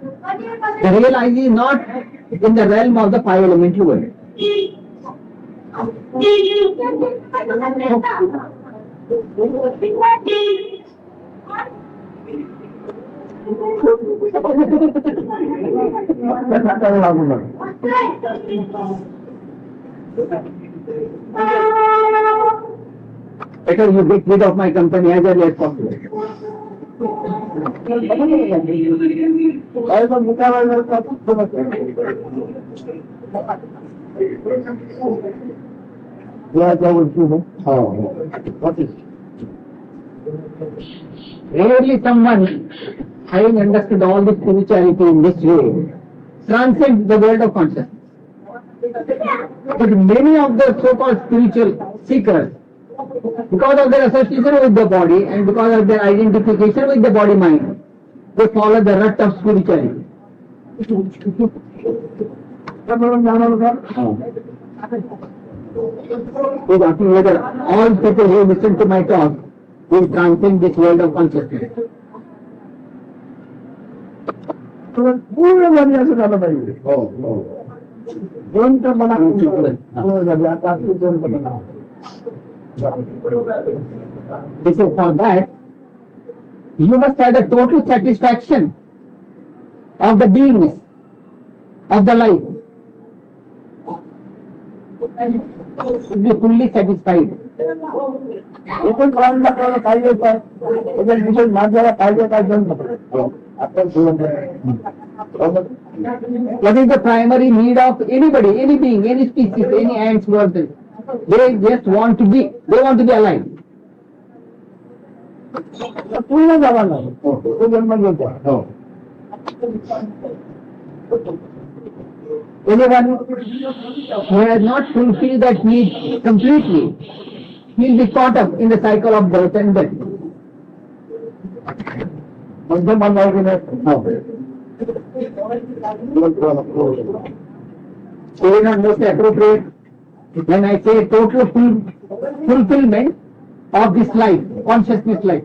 The realized is not in the realm of the five elemental world. Better you get rid of my company as early as possible. Rarely someone, having understood all the spirituality in this way, transcends the world of consciousness. But many of the so-called spiritual seekers, because of their association with the body and because of their identification with the body-mind, they follow the rut of spirituality. He's asking whether all people who listen to my talk will transcend this world of consciousness. This is for that, you must have the total satisfaction of the beingness, of the life. Should be fully satisfied. What is the primary need of anybody, any being, any species, any ants, birds? They just want to be, they want to be alive. Anyone who has not fulfilled that need completely will be caught up in the cycle of birth and death. So it is not most appropriate when I say total fulfillment of this life, consciousness life.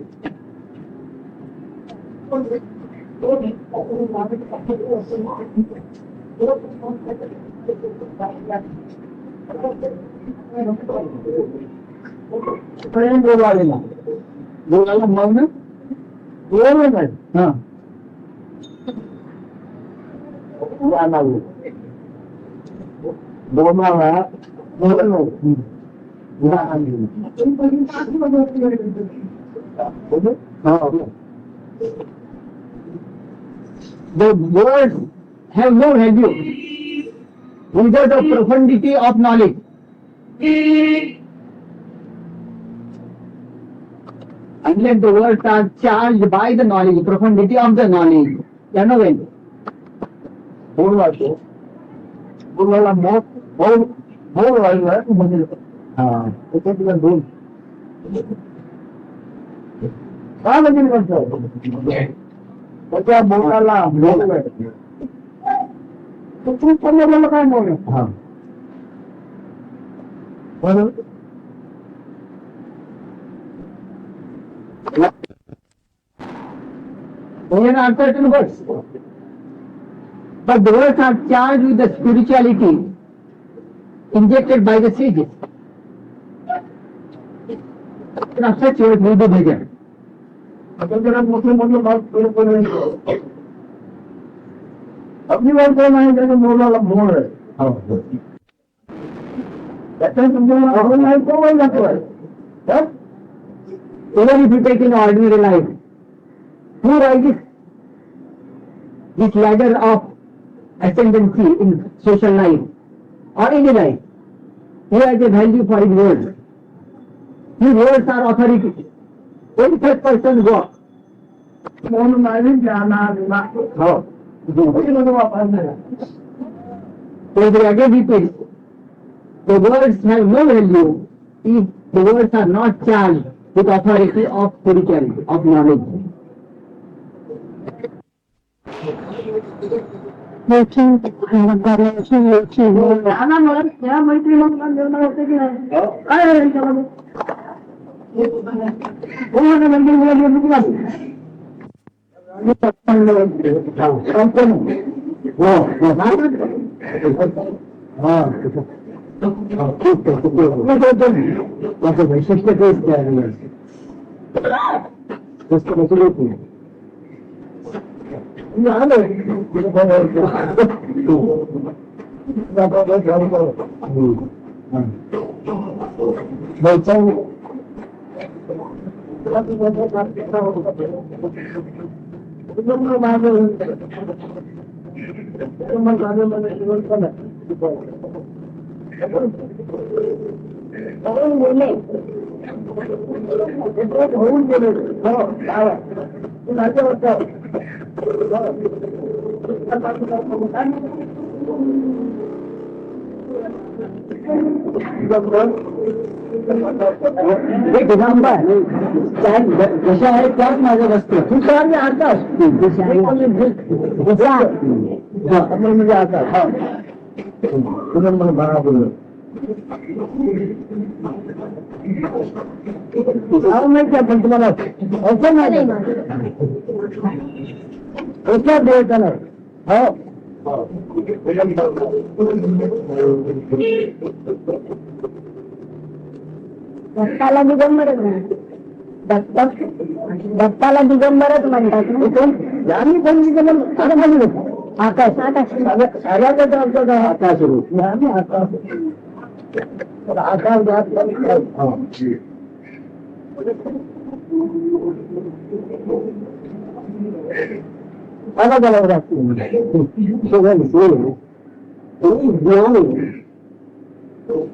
The words have no value without the profundity of knowledge. Unless the words are charged by the knowledge, profundity of the knowledge, they are no value. They are uncertain words. But the words are charged with the spirituality injected by the sages. Now such words will be bigger. अपनी बात करना है जैसे बोला मोड़ है even if you take in ordinary life, who rises this ladder of ascendancy in social life or any life, Who has a value for his words? His words are authority. When third person go. Oh. So they again repeat, the words have no value if the words are not charged with authority of spirituality, of knowledge. एक दिगंबर जशा आहे त्याच माझं वस्त्र तुझा आणि आकाश म्हणजे आकाश हा मला बराबर माहिती आपण तुम्हाला असं नाही असं द्यायचं नाही हो दत्ताला दिगंबरच दत्ताला दिगंबरच म्हणतात आम्ही पण दिगंबर आता म्हणलं आकाश आकाश सगळ्याचा आमचं आकाश रूप आम्ही आकाश आकाश अलग अलग रास्ते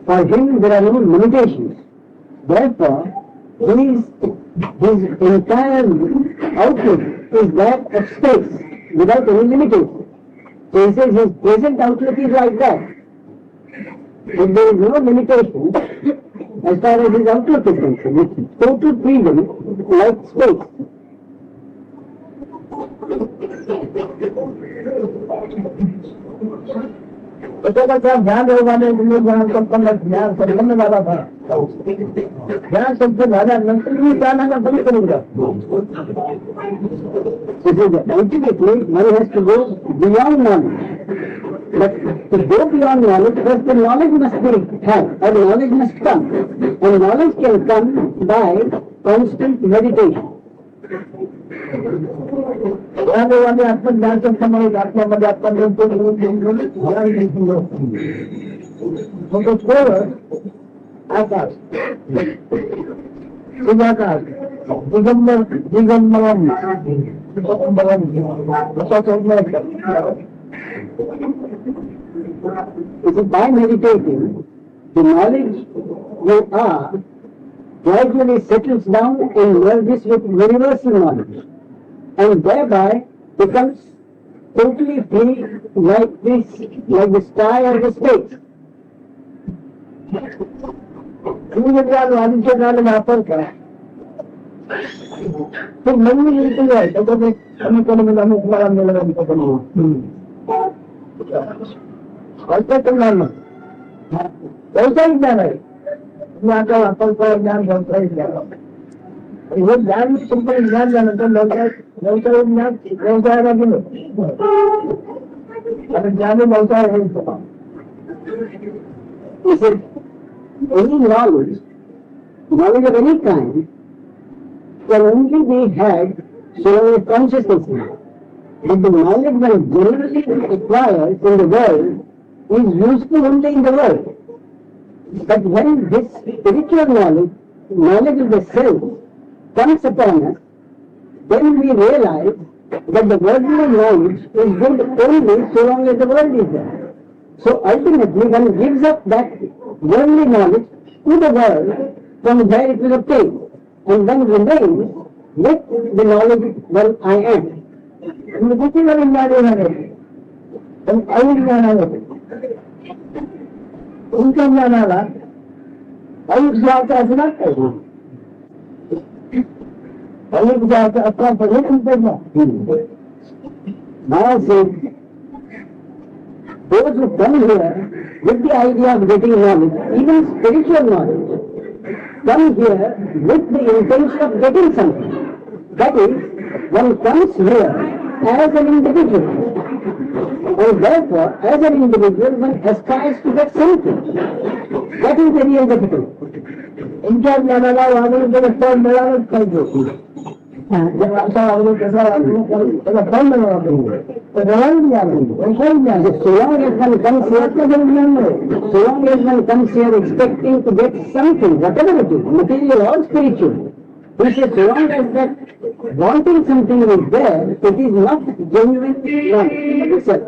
for him there are no limitations. Therefore, his entire outlook is that of space without any limitation. So he says his present outlook is like that. If there is no limitation, as far as his outlook is concerned, it's total freedom like space. ध्यान योगाने ज्ञान संपन्न झाला था ज्ञान संपन्न झाल्यानंतर मी ज्ञानाला बंद करून जातो ultimately one has to go beyond knowledge. But to go beyond knowledge, first the knowledge must be had, or knowledge must come. And knowledge can come by constant meditation. ज्ञानयोगाने आत्मज्ञान संपन्न आत्म्यामध्ये आत्मज्ञान आकाश सुधाकाश Digambar दिगंबरम दिगंबरम by meditating, the knowledge you are gradually settles down and merges with universal knowledge, and thereby becomes totally free like this, like the sky or the space. वापर करा तो नवीन लिहिलेलं आहे त्याच्यात कमी कमी तुम्हाला मिळालं करणार ना व्यवसायिक ज्ञान आहे तुम्ही आता वापर ज्ञान व्यवसायिक ज्ञान हे ज्ञान तुमचं ज्ञान झाल्यानंतर व्यवसायिक ज्ञान व्यवसायाला गेलं आता ज्ञान व्यवसाय होईल any knowledge of any kind can only be had so long as consciousness is. But the knowledge one generally acquires in the world is useful only in the world. But when this spiritual knowledge, knowledge of the self, comes upon us, then we realize that the worldly knowledge is good only so long as the world is there. So ultimately one gives up that worldly knowledge to the world, from there it will obtain, and then remain with the knowledge that I am. उनका ज्ञानाला आयुष्याचा असणार पाहिजे आयुष्याचा अपना पहिले पडला Maharaj said, those who come here with the idea of getting knowledge, even spiritual knowledge, come here with the intention of getting something. That is, one comes here as an individual. And therefore, as an individual, one aspires to get something. That is the real difficulty. इनका ज्ञानाला वागणूक जर फळ मिळालंच पाहिजे जर असा वागणूक कसा त्याला फळ मिळालं पाहिजे तर ज्ञान वैषयिक ज्ञान So long as one comes here, so long as one comes here expecting to get something, whatever it is, material or spiritual, he says so long as that wanting something is there, it is not genuine knowledge itself.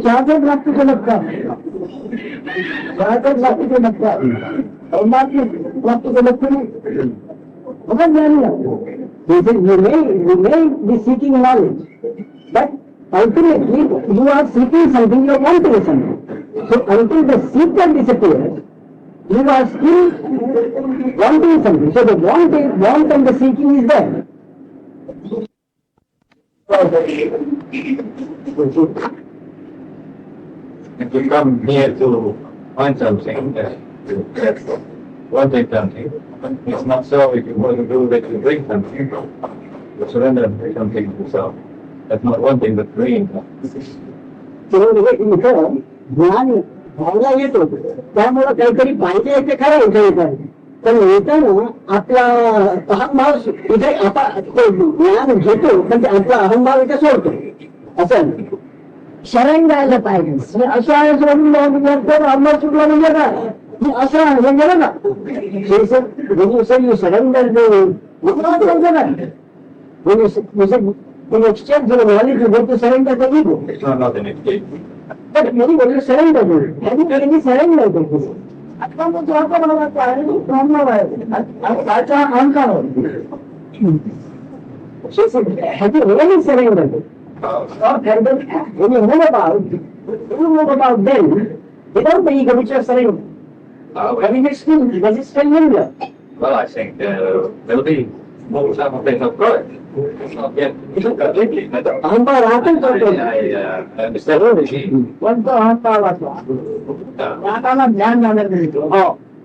Shahjahan प्राप्त को लगता शाहजहां प्राप्त को लगता और बात प्राप्त को लगता नहीं बहुत ज्ञानी लगता He says you may be seeking knowledge, but ultimately you are seeking something, you are wanting something. So until the seeker disappears, you are still wanting something. So the want and the seeking is there. If you come here to find something, that's wanting something. It's not so if you want to do that you bring something. You surrender something to yourself. That's not wanting but bringing. ज्ञान भावना येतो त्यामुळं काहीतरी पाहिजे ते खरं येतं पण येताना आपला अहंभाव इथे ज्ञान घेतो पण ते आपला अहंभाव इथे सोडतो असं शरण जायला पाहिजे असं आहे सोडून अमर चुकला म्हणजे काय असं आहे हे गेलं ना you surrender the in exchange for the knowledge you go to surrender the ego. It's not an escape. But when you surrender it, have you really surrendered it? आता तो जो आपण म्हणतो आहे प्रॉब्लेम आहे त्याचा अहंकार होतो She said, have you really surrendered it? Or when you move about them, without the ego which you are surrendering, having it still, does it still linger? Well, I think there'll be more things of course. It's not yet completely. अहंभाव राहतच I understand what it means. पण तो अहंकार वाचला ज्ञानाला ज्ञान झालं मिळतो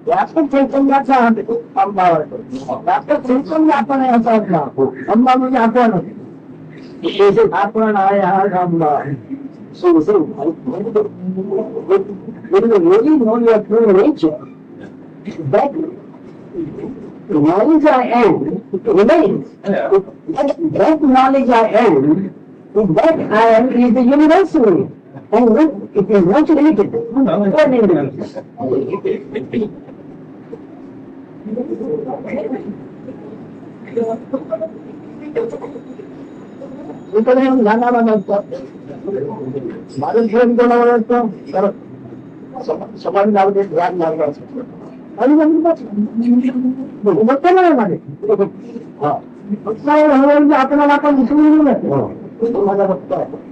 व्यापक चैतन्याचा अहंभाव आहे व्यापक चैतन्य आपण याचा अहंभाव म्हणजे आपण आपण आहे हा अहंभाव So when you really know your true nature, that knowledge I am remains. That knowledge I am, that I am is the universal, and it is not limited to one individual. इकडे ज्ञानाला म्हणतात माझं प्रेम कोणावर असतं तर समाज लागले ज्ञान लागलं असतं आणि म्हणतो नाही माझे आपल्याला आपण विसरून माझा भक्त आहे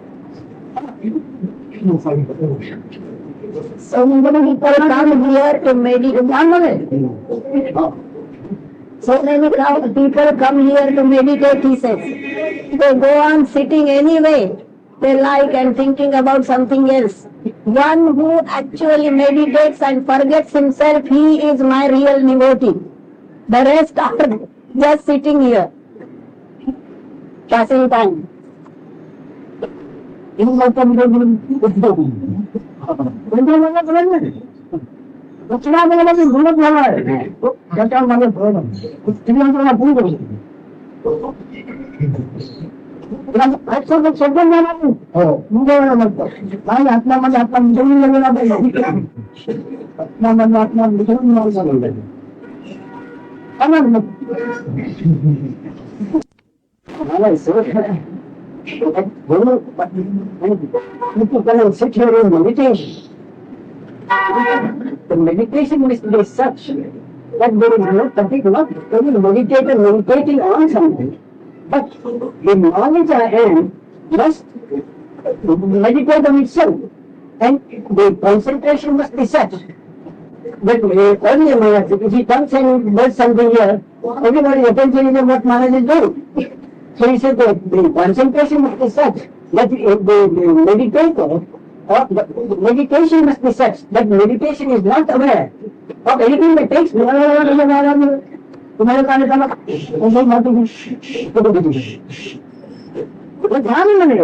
So many people come here to meditate. So many people come here to meditate, he says. They go on sitting anyway, they like and thinking about something else. One who actually meditates and forgets himself, he is my real devotee. The rest are just sitting here, passing time. दक्षिणामध्ये गुणच झाला आहे त्याच्यामध्ये स्त्रियांना पूर्ण करू शकतो शब्द मिळाला नाही मुंबई म्हणतो नाही आत्म्यामध्ये आत्मा मिसळून गेलेला पाहिजे आत्म्यामध्ये आत्मा मिसळून मिळाला When people come and sit here in meditation, the meditation must be such that there is no particular meditator meditating on something, but the knowledge I am must meditate on itself, and the concentration must be such that earlier Maharaj, if he comes and does something here, everybody's attention is on what Maharaj is doing. So he said that the concentration must be such that the meditator or the meditation must be such that meditation is not aware of anything that takes ध्यान ही नहीं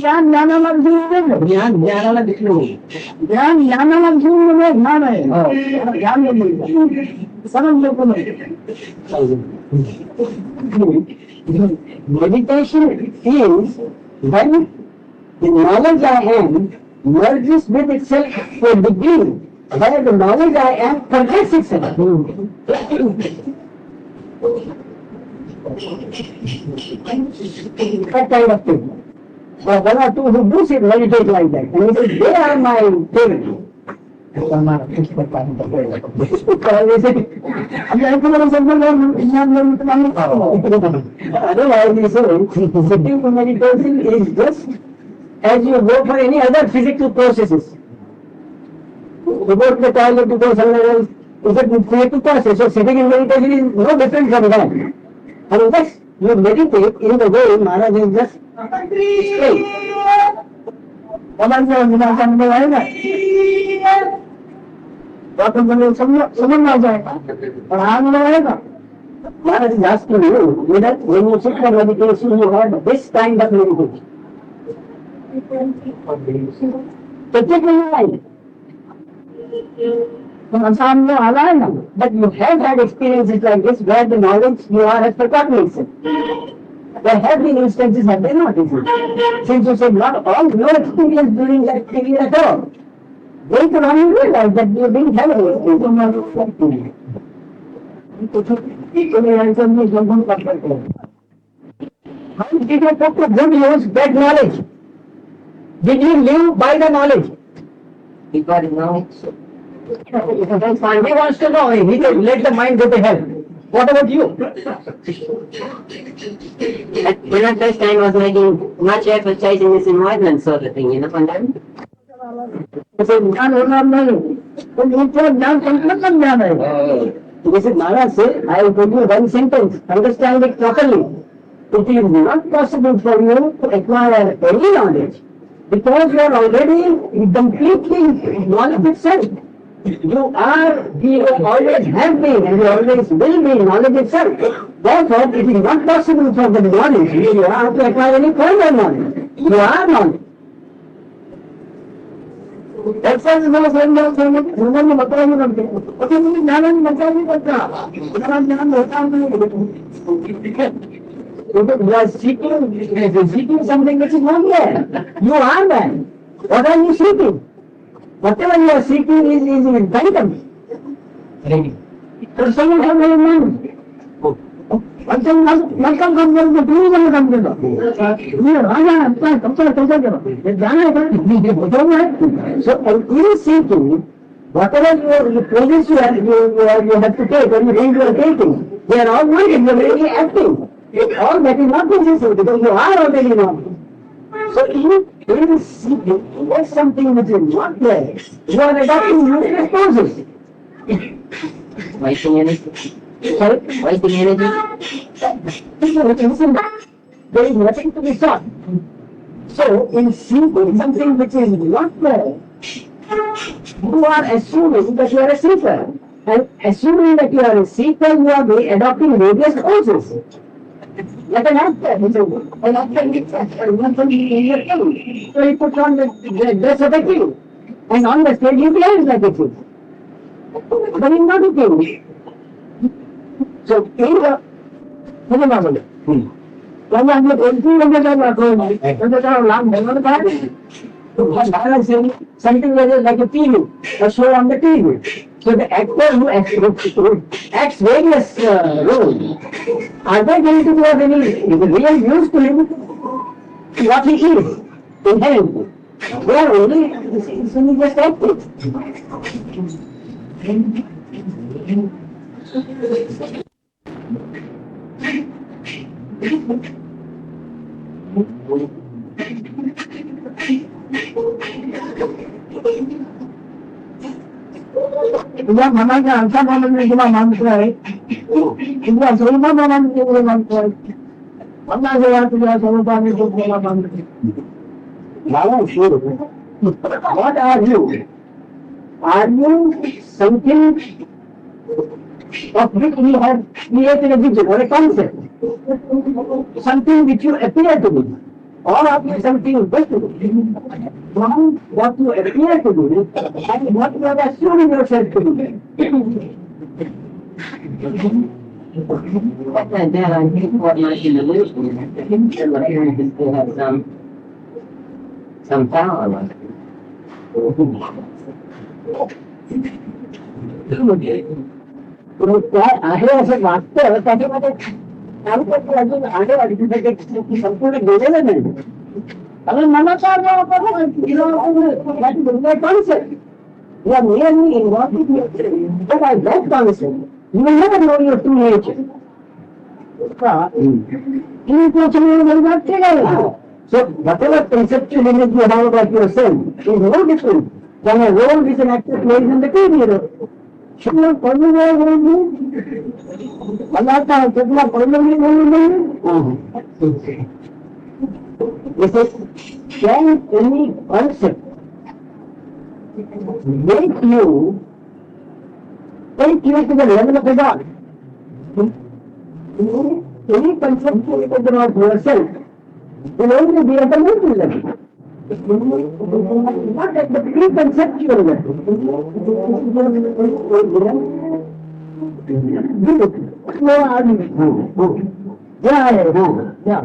ज्ञान ज्ञानाला दिखलो ध्यान ज्ञानाला घेऊन ध्यान आहे ध्यान नाही समज लोक meditation is when the knowledge I am merges with itself to a degree where the knowledge I am forgets itself. That kind of thing. There are one or two who do sit meditate like that, and he says, they are my favorite. Otherwise, he says, sitting for meditation is just as you go for any other physical processes. You go to the toilet, you go somewhere else, it's a physical process. So sitting in meditation is no different from that. Unless you meditate in the way Maharaj has just explained. समझ आ जाएगा और आगे आएगा Maharaj is asking you that when you sit for meditation you have this kind of meditation. So take it in mind. सामने आ रहा है ना, but you have had experiences like this where the knowledge you are has forgotten itself. There have been instances, have there not? Since you said not all your experience during that period at all, they could only realize that you didn't have any experience. How did you get to good use that knowledge? Did you live by the knowledge? Because now, he wants to know, he can let the mind go to hell. What about you? At this time I was making much effort chasing this enlightenment sort of thing, Pandam? He said, Maharaj said, I will give you one sentence, understand it properly. It is not possible for you to acquire any knowledge because you are already completely knowledge itself. You are, you always have been and you always will be knowledge itself. Therefore, it is not possible for the knowledge you have to acquire any further knowledge. You are knowledge. That's why you are seeking something which is not there. You are that. What are you seeking? Whatever you are seeking is in phantom. So someone has made money. One thing must come from the two will come to the so in seeking, whatever you progress you have to take, when you are taking, they are all wanting, you are really acting. All that is not necessary because you are already knowing. So in seeking, there is something which is not there. You are adopting new responses. Wasting energy. Sorry? Wasting energy. There is nothing to be sought. So, in seeking something which is not there, you are assuming that you are a seeker. And assuming that you are a seeker, you are adopting various poses. Like an actor, an actor gets in your king. So he puts on the dress of a king. And on the stage he behaves like a king. But he's not a king. So, in the when I'm something like a TV, a show on the TV. So the actor who acts various roles, are they going to have any real use to him? What he is inherently. They are only just acting. तुझ्या मनाच्या अंशा म्हणून तुला मानतोय तुझ्या स्वरूपा म्हणून तुला मानतोय मला जेव्हा तुझ्या स्वरूपाने तुला मानतोय What are you? Are you something of which we have created a vision or a concept? Something which you appear to be? Or are you something different from what you appear to be and what you are assuming yourself to be? But there are people who are not in illusion. They have some power. काय आहे असं वाटतं त्याच्यामध्ये अजून आहे वाटतं संपूर्ण गेलेलं नाही कारण मनाचा कॉन्सेप्ट या merely involved in but I that concept you will never know your true nature. So whatever conceptual image you have of yourself is no different than a role which an actor plays in the theater. Shouldn't पढ़ने गए बोलेंगे अल्लाह का कितना पढ़ने गए बोलेंगे जैसे can any concept make you take you to the level of a God? Any concept of yourself will only be at the mental level. Not at the pre-conceptual level. Yeah.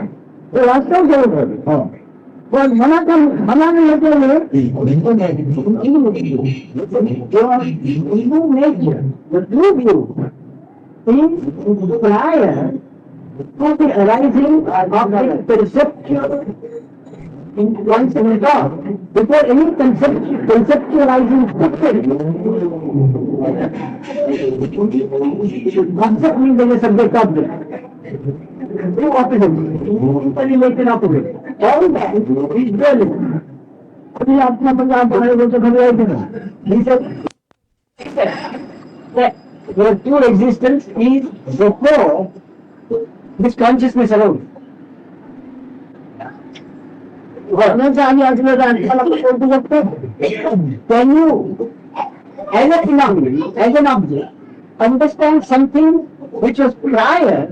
The वास्तव जरूर है और मना नहीं होते हुए nature, the true view is prior to the arising of the perceptual concept of before any conceptualizing concept means there is a subject object. Two opposites, interrelated opposites. All that is dualism. अभी अपना पंजाब बनाए बोलते खबर आई थी ना. He said that your pure existence is before this consciousness alone. Can you, as a phenomenon, as an object, understand something which was prior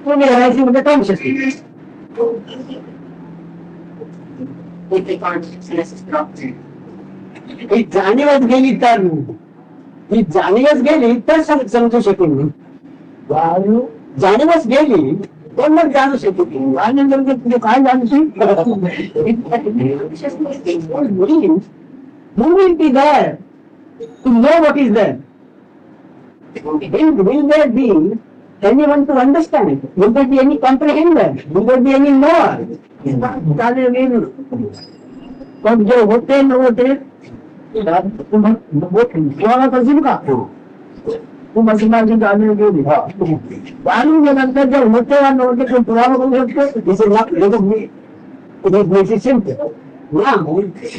to the arising of the consciousness? If the consciousness is dropped. ही जाणीवच गेली तर समजू शकेल मी. जाणीवच गेली तर मग जाणू शकेल. आणि नंतर तुझे काय जाणू who will be there to know what is there? Will there be anyone to understand it? Will there be any comprehender? Will there be any knower? पण जे होते न होते तुम्हाला तसं का तू मशीनाची जाणीव गेली जाणून गेल्यानंतर जे होते वा नव्हते ते पुरावा करू शकतो. This is not it makes it simple. Now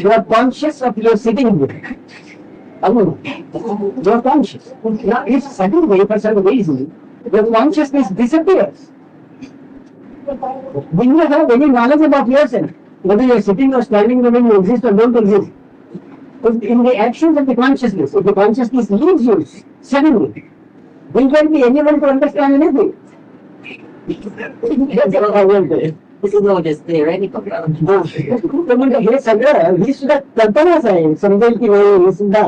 you are conscious of your sitting here. You are conscious. Now if suddenly for some reason your consciousness disappears, when you have any knowledge about yourself, whether you are sitting or standing, whether you exist or don't exist, in the actions of the consciousness, if the consciousness leaves you suddenly, will there be anyone to understand anything? This is not just theoretical. म्हणजे हे सगळं ही सुद्धा कल्पनाच आहे. समजेल की नाही हे सुद्धा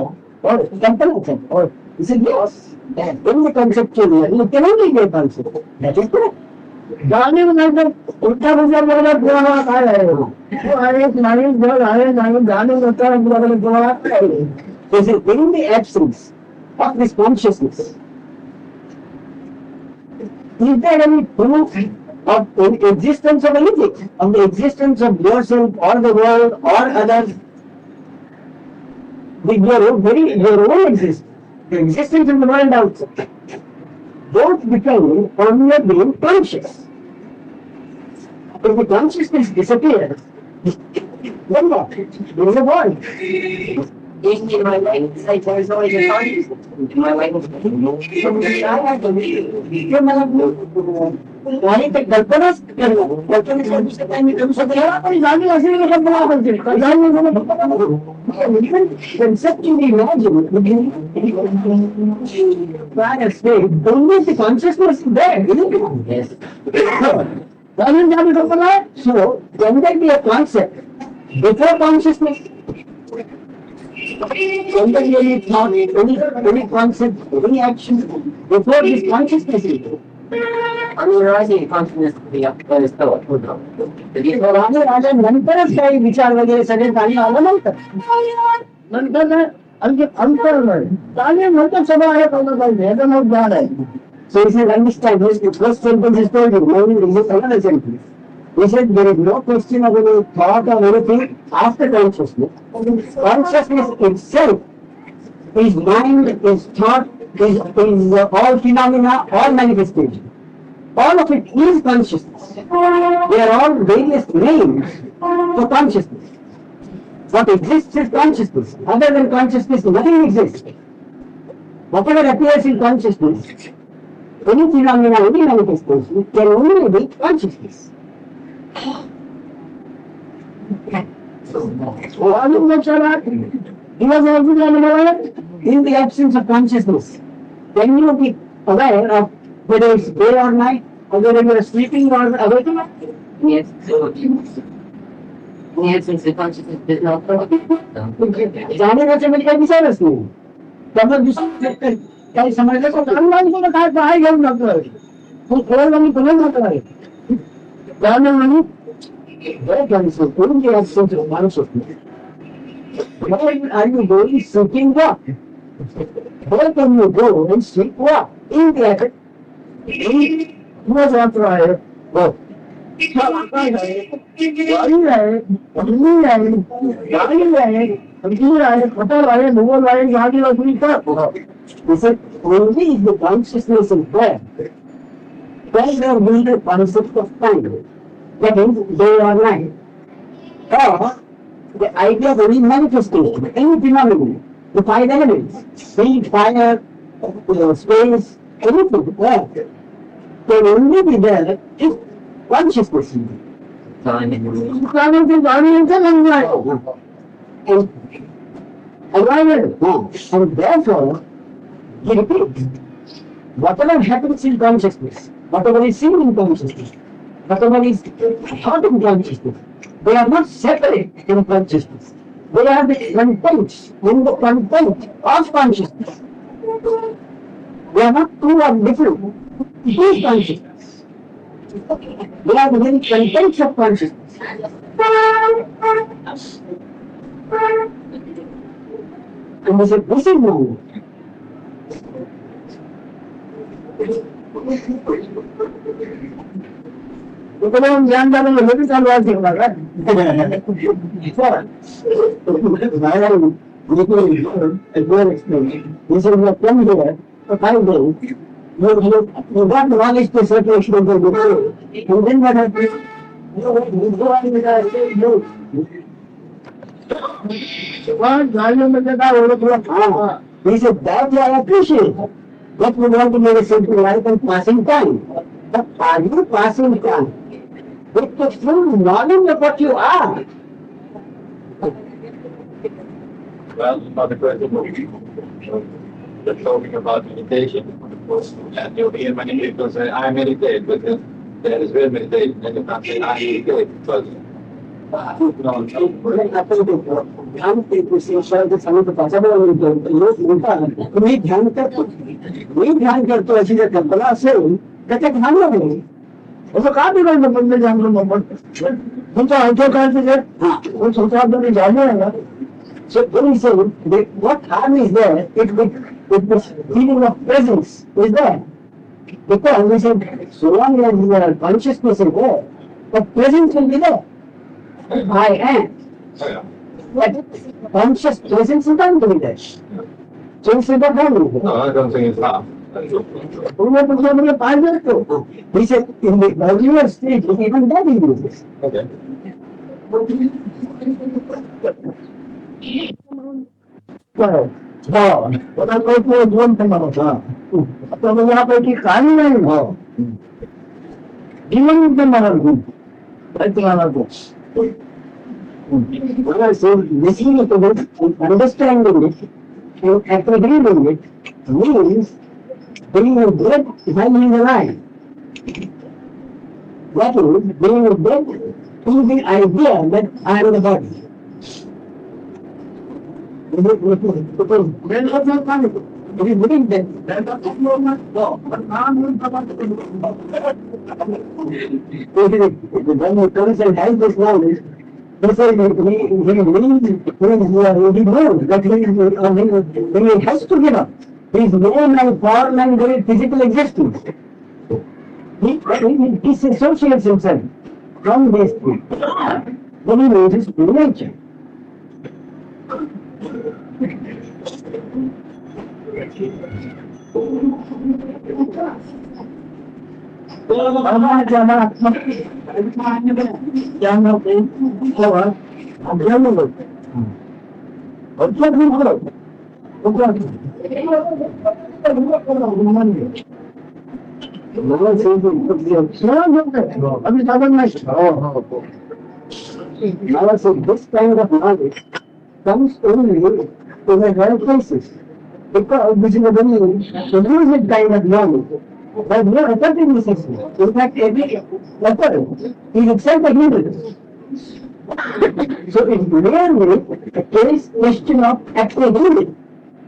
कल्पनाच आहे. This is in the conceptual level, you cannot get concept. That is correct. जाने मतलब उल्टा पुल्टा बोला पूरा काय आहे वो आहे एक नवीन जग आहे नवीन जाने होता है पूरा पूरा काय आहे. So in the absence of this consciousness, is there any proof of the existence of anything, of the existence of yourself or the world or others? Your own existence, the existence of the world outside, both become only being conscious. If the consciousness disappears, then what? There is a void. In my life, it's like there is always a consciousness. In my life, आणि ते कल्पनाच करणं कल्पनेच्या दुसरं काही मी करू शकतो आपण जाणीव असलेली कल्पना करते conceptually imagine prior state only the consciousness is there, isn't it? yes. जाणून जाणून कल्पना आहे. So can there be a concept before consciousness? Can there be any thought, any concept, any action before this consciousness is there? I mean, rising consciousness to be up there is thought. राजा राजा नंतरच काही विचार वगैरे सगळे काही आलं नव्हतं नंतर अंतर नाही नंतर सगळं आहे कळलं पाहिजे याचं नाव ज्ञान आहे. So he said, understand this, the first sentence is told you, now he rejects another sentence. He said, there is no question of any thought or anything after consciousness. Consciousness itself is mind, is thought, is all phenomena, all manifestation. All of it is consciousness. They are all various names for consciousness. What exists is consciousness. Other than consciousness, nothing exists. Whatever appears in consciousness, any phenomena, any manifestation, can only be consciousness. So, how do you make sure that he was also aware in the absence of consciousness? Can you be aware of whether it's day or night, or whether you are sleeping or awake? Yes, so yes, since the consciousness is not thought. जाण्याच्या मध्ये काही दिसायलाच नाही त्यामुळे दुसरं काही समजलं तर जाणून काय पाहाय घेऊन जातोय तो खेळ आणि पुन्हा जातो आहे जाणून म्हणून बरेच माणसं करून जे असतो माणूस असतो आणि गोळी सुटिंग वा Where can you go and sleep what? In the attic. वाचतो आहे गाडी आहे पत्नी आहे गाडी आहे अंजीर आहे पटल आहे मुघल आहे गाडीला तुम्ही का only if the consciousness is there, then you are building the concept of time. That is, day or night. Or the idea of any manifestation, any phenomenon, the five elements, wind, fire, space, anything, there, can only be there if consciousness is there. And therefore, he repeats, whatever happens in consciousness, whatever is seen in consciousness, whatever is thought in consciousness, they are not separate in consciousness. They are the contents in the content of consciousness. They are not two or different. It is consciousness. They are the very contents of consciousness. And they said, this is wrong. Because ज्ञान दादा ने भी चालू आज देखा था He said, you have come here for 5 days. You got knowledge to a certain extent of the world. And then what happens? You go on with the He said, that I appreciate. That we want to make a simple life and passing time. But are you passing time with the full knowledge of what you are? Well, another question. Just talking about meditation. And you'll hear many people say, I meditate, but there is real meditation, and you can't say, I meditate, because ध्यान सांगितलं त्याच्याबरोबर लोक म्हणतात मी ध्यान करतो मी ध्यान करतो अशी जर कल्पना असेल तर ते ध्यान नाही असं का बिघडलं पण ते जाणलं मग तुमचा अनुभव काय त्याच्यात संसारात जाणलं आहे ना. So when you say what harm is there, if this feeling of presence is there, because we said so long as the consciousness is there, the presence will be there. I am. But conscious presence is not to be there. So it's not harm. No, I don't think it's harm. He said in the earlier stage, even that he uses. Okay. दोन आता म्हणजे यापैकी काही नाही भाव जीवन म्हणाल listening to it, understanding it, and apprehending it means being a dead while he is alive. That is, being a dead to the idea that I am the body. It is within that. When he comes and has this knowledge, he says he knows that he has to give up his name and form and very physical existence. He disassociates himself from these things. Then he loses true nature. This kind of knowledge comes only in the rare cases. Because this is a very elusive kind of knowledge. But no effort in this system. In fact, every effort is itself a hindrance. So it's really a case question of apprehending,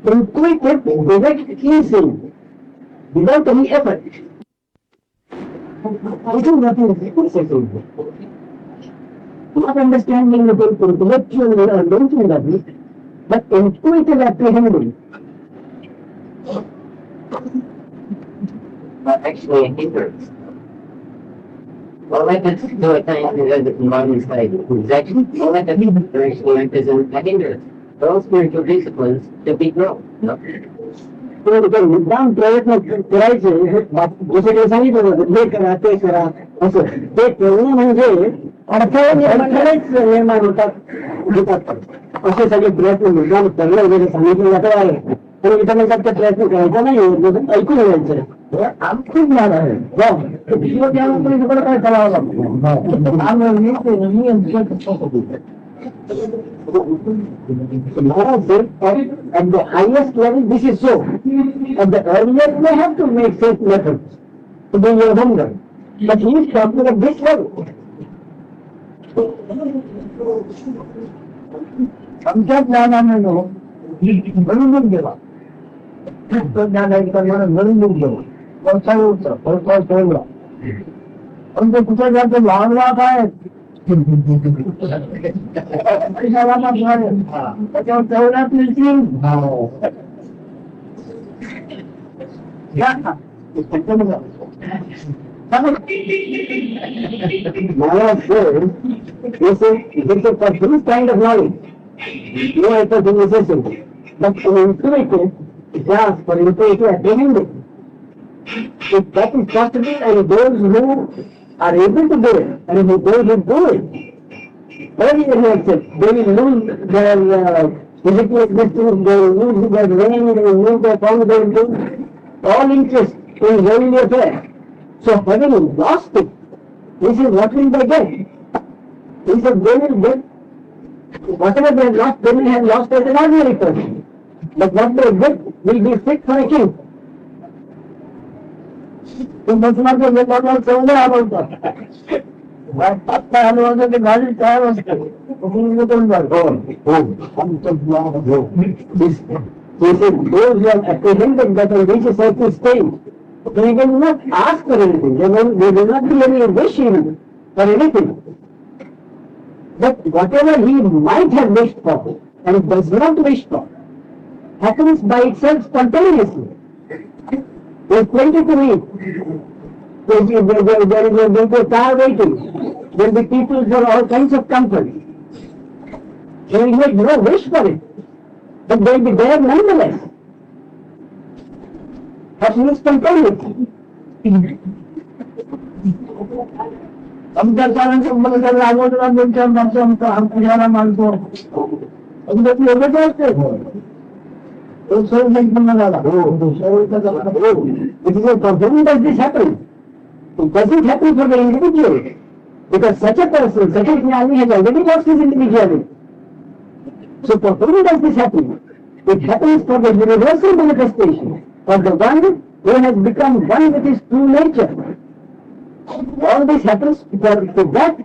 intuitive, direct easing, without any effort. This is nothing necessary. Not understanding the intellectual mention of it, but intuitive apprehending. But actually a hindrance. All I can do at times is the environment side. Exactly. All I can do actually is a hindrance. For all spiritual disciplines to be grown. No? मुद्दाम प्रयत्न करायचे जसे काही सांगितलं होतं हे करा ते करा असं ते करणं म्हणजे अडथळेच निर्माण होतात असे सगळे प्रयत्न मुद्दाम करणं वगैरे सांगितलं जातं आहे आणि इथं म्हणतात ते प्रयत्न करायचा नाही ऐकून घ्यायचं आमचं ज्ञान आहे त्यानंतर काय करावं लागतं Maharaj said, at the highest level, this is so. At the earliest, they have to make safe methods to bring your hunger. But he is talking at this level. आमच्या ज्ञानाने घडून गेला तो ज्ञानाचा घडून गेला व्यवसाय होता व्यवसाय सोडला पण ते कुठे जातं लहान वाट आहे त्याच्यावर तेवढ्यात मिळतील Maharaj said, for this kind of knowledge, no effort is necessary, but an intuitive grasp for intuitive apprehending. If that is possible, and those who are able to do it, and those who do it, they will lose their physical existence, they will lose their brain, they will lose their form, they will lose all interest in worldly affairs. So having lost it, this is what will they get? He said they will get whatever they have lost, they will have lost as an ordinary person. But what they get will be fit for a king. तो बचना के बेटा चौदह आवड़ता हलवा के गाड़ी tyre apprehended that will reach a certain stage, They will not ask for anything. They will not be any wish for anything. But whatever he might have wished for and does not wish for happens by itself spontaneously. There's plenty to eat. There will be a car waiting. There will be people for all kinds of comfort. They will make no wish for it, but they will be there nonetheless. Happening spontaneously. आमच्या कारण लागवडला आमच्या मानतो एवढंच असते performing does this happen? Does it happen for the individual? Because such a person, such a jnani has already lost his individuality. So performing does this happen? It happens for the universal manifestation, for the one who has become one with his true nature. All this happens for that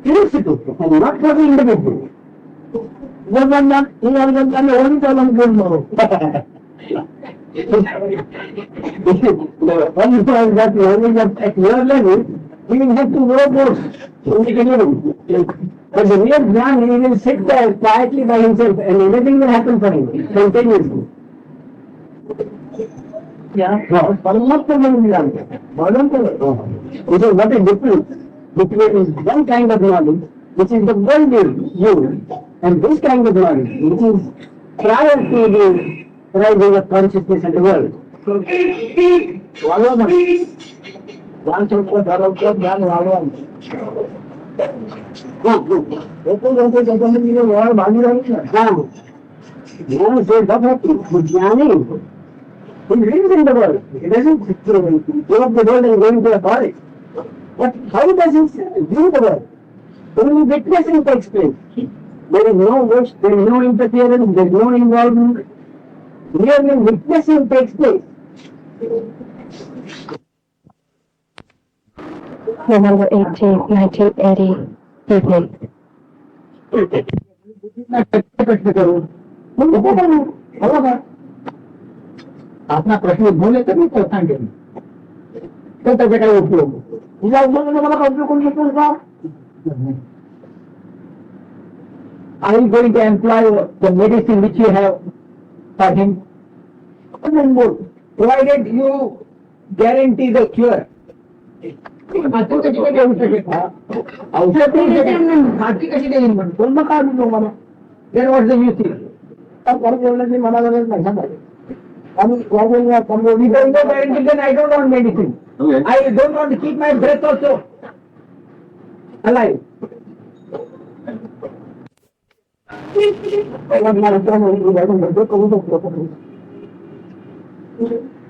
principle and not for the individual. One is that knowledge at your level, he will have to know more. But the real Jnani, he will sit there quietly by himself and everything will happen for him spontaneously. Yeah, no, what is difference between one kind of knowledge, which is the world view, and this kind of knowledge, which is prior to the rising of consciousness in the world. He lives in the world. He doesn't give up the world and go into a forest. But how does he view the world? Only witnessing takes place. There is no wish, there is no interference, there is no involvement. Merely witnessing takes place. November 18, 1980, evening. अपना प्रश्न बोले तभी तो सांगेल तो त्याचा काय उपयोग तुझा उपयोग मला काय उपयोग करून घेतोस का Are you going to employ the medicine which you have for him? Provided you guarantee the cure. औषध फाटी कशी देईल म्हणून कोण मग काय म्हणतो मला देन व्हॉट द यूज बोलण्याची मला गरज नाही सांगा we don't know medicine, then I don't want medicine. Okay. I don't want to keep my breath also alive.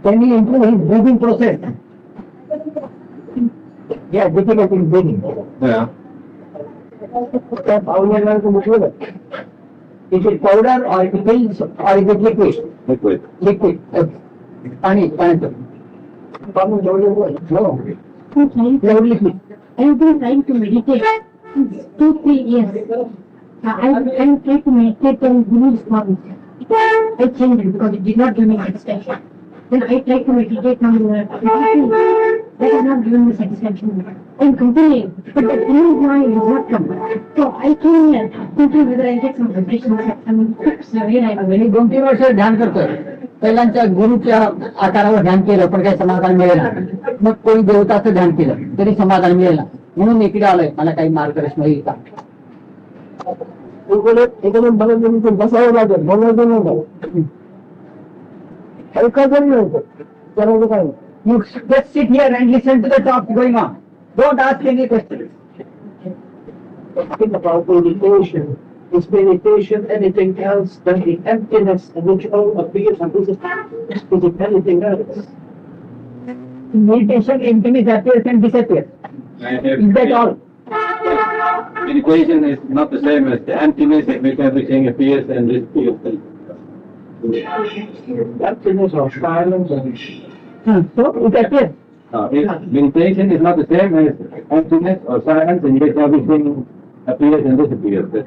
Can he improve his breathing process? Yeah, difficult in breathing. Yeah. Is it powder or it pills or is it liquid? Liquid. Liquid. Pani. No. Liquid. I have been trying to meditate 2-3 years. I trying to meditate on Guru's promise. I changed it because it did not give me satisfaction. Then I tried to meditate on that has not given me satisfaction. I'm continuing, but the inner mind is not come. So I came here thinking whether I get some vibrations, some tips where I am. मी 2-3 वर्ष ध्यान करतोय पहिल्यांच्या गुरुच्या आकारावर ध्यान केलं पण काही समाधान मिळेल मग कोणी देवताचं ध्यान केलं तरी समाधान मिळेल म्हणून इकडे आलोय मला काही मार्गदर्शन होईल का बसावं लागेल बोलायचं नव्हतं ऐकायचं नव्हतं करायचं काय You just sit here and listen to the talk going on. Don't ask any questions. Think about meditation. Is meditation anything else than the emptiness in which all appears and is it anything else? Meditation, emptiness appears and disappears. Is that all? Meditation is not the same as the emptiness in which everything appears and disappears. Emptiness or silence and so it appears. Meditation is not the same as emptiness or silence in which everything appears and disappears.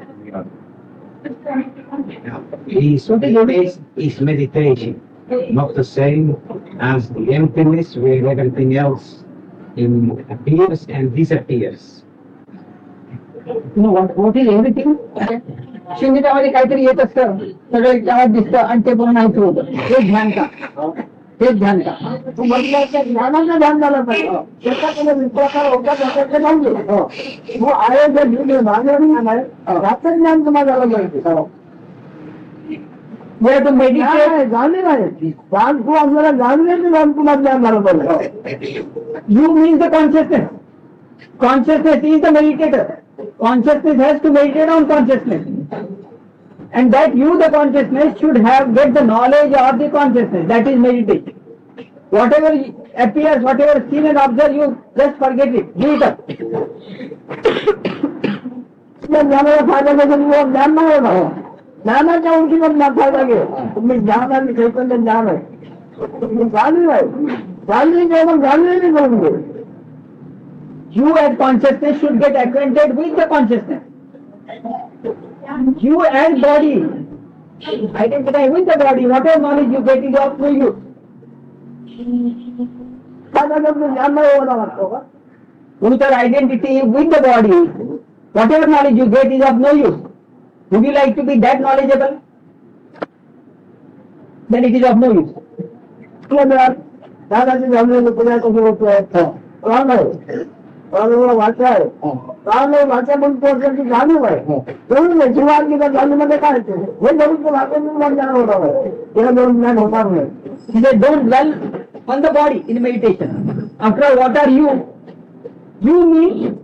His base is meditation. not the same as the emptiness where everything else appears and disappears. No, what is everything? शून्यतामध्ये काहीतरी येत असतं सगळं तेव्हा दिसतं आणि ते पण माहिती होतं हे ध्यान का हेच ध्यान का तू म्हटलं ध्यानाचं ध्यान झालं पाहिजे त्याच्याकडे विप्रकार होता त्याच्याकडे नाही वो आहे जे जुने ज्ञान आहे त्याचं ज्ञान तुम्हाला झालं पाहिजे Where to meditate, जाणे नाही ध्यान तू आपल्याला जाणण्याचं ध्यान तुम्हाला ज्ञान झालं पाहिजे you means the consciousness. Consciousness is the meditator. Consciousness has to meditate on consciousness. And that you, the consciousness, should get the knowledge of the consciousness. That is meditation. Whatever appears, whatever seen and observed, you just forget it. Give it up. ज्ञानाला फायदा घेऊन ज्ञान नाही होणार ज्ञानाच्या उंचीवर फायदा घे तुम्ही ज्ञान आणि चैतन्य ज्ञान आहे तुम्ही जाणीव आहे जाणली जेव्हा जाणलेली करून घे You as consciousness should get acquainted with the consciousness. You as body, identify with the body. Whatever knowledge you get is of no use. फायदा घेऊन ज्ञान नाही होणार लागतो का With your identity with the body, whatever knowledge you get is of no use. Would you like to be that knowledgeable? Then it is of no use. दादाची जमलेली पुण्याचं लोक आहेत राम आहे राम वाचा आहे राम वाचा पण पोहोचण्याची जाणीव आहे तेवढी जीवांची जाणीवमध्ये काय हे जरूर वाचून ज्ञान होणार आहे त्याला जरूर ज्ञान होणार नाही They don't dwell on the body in meditation. After all, what are you? You means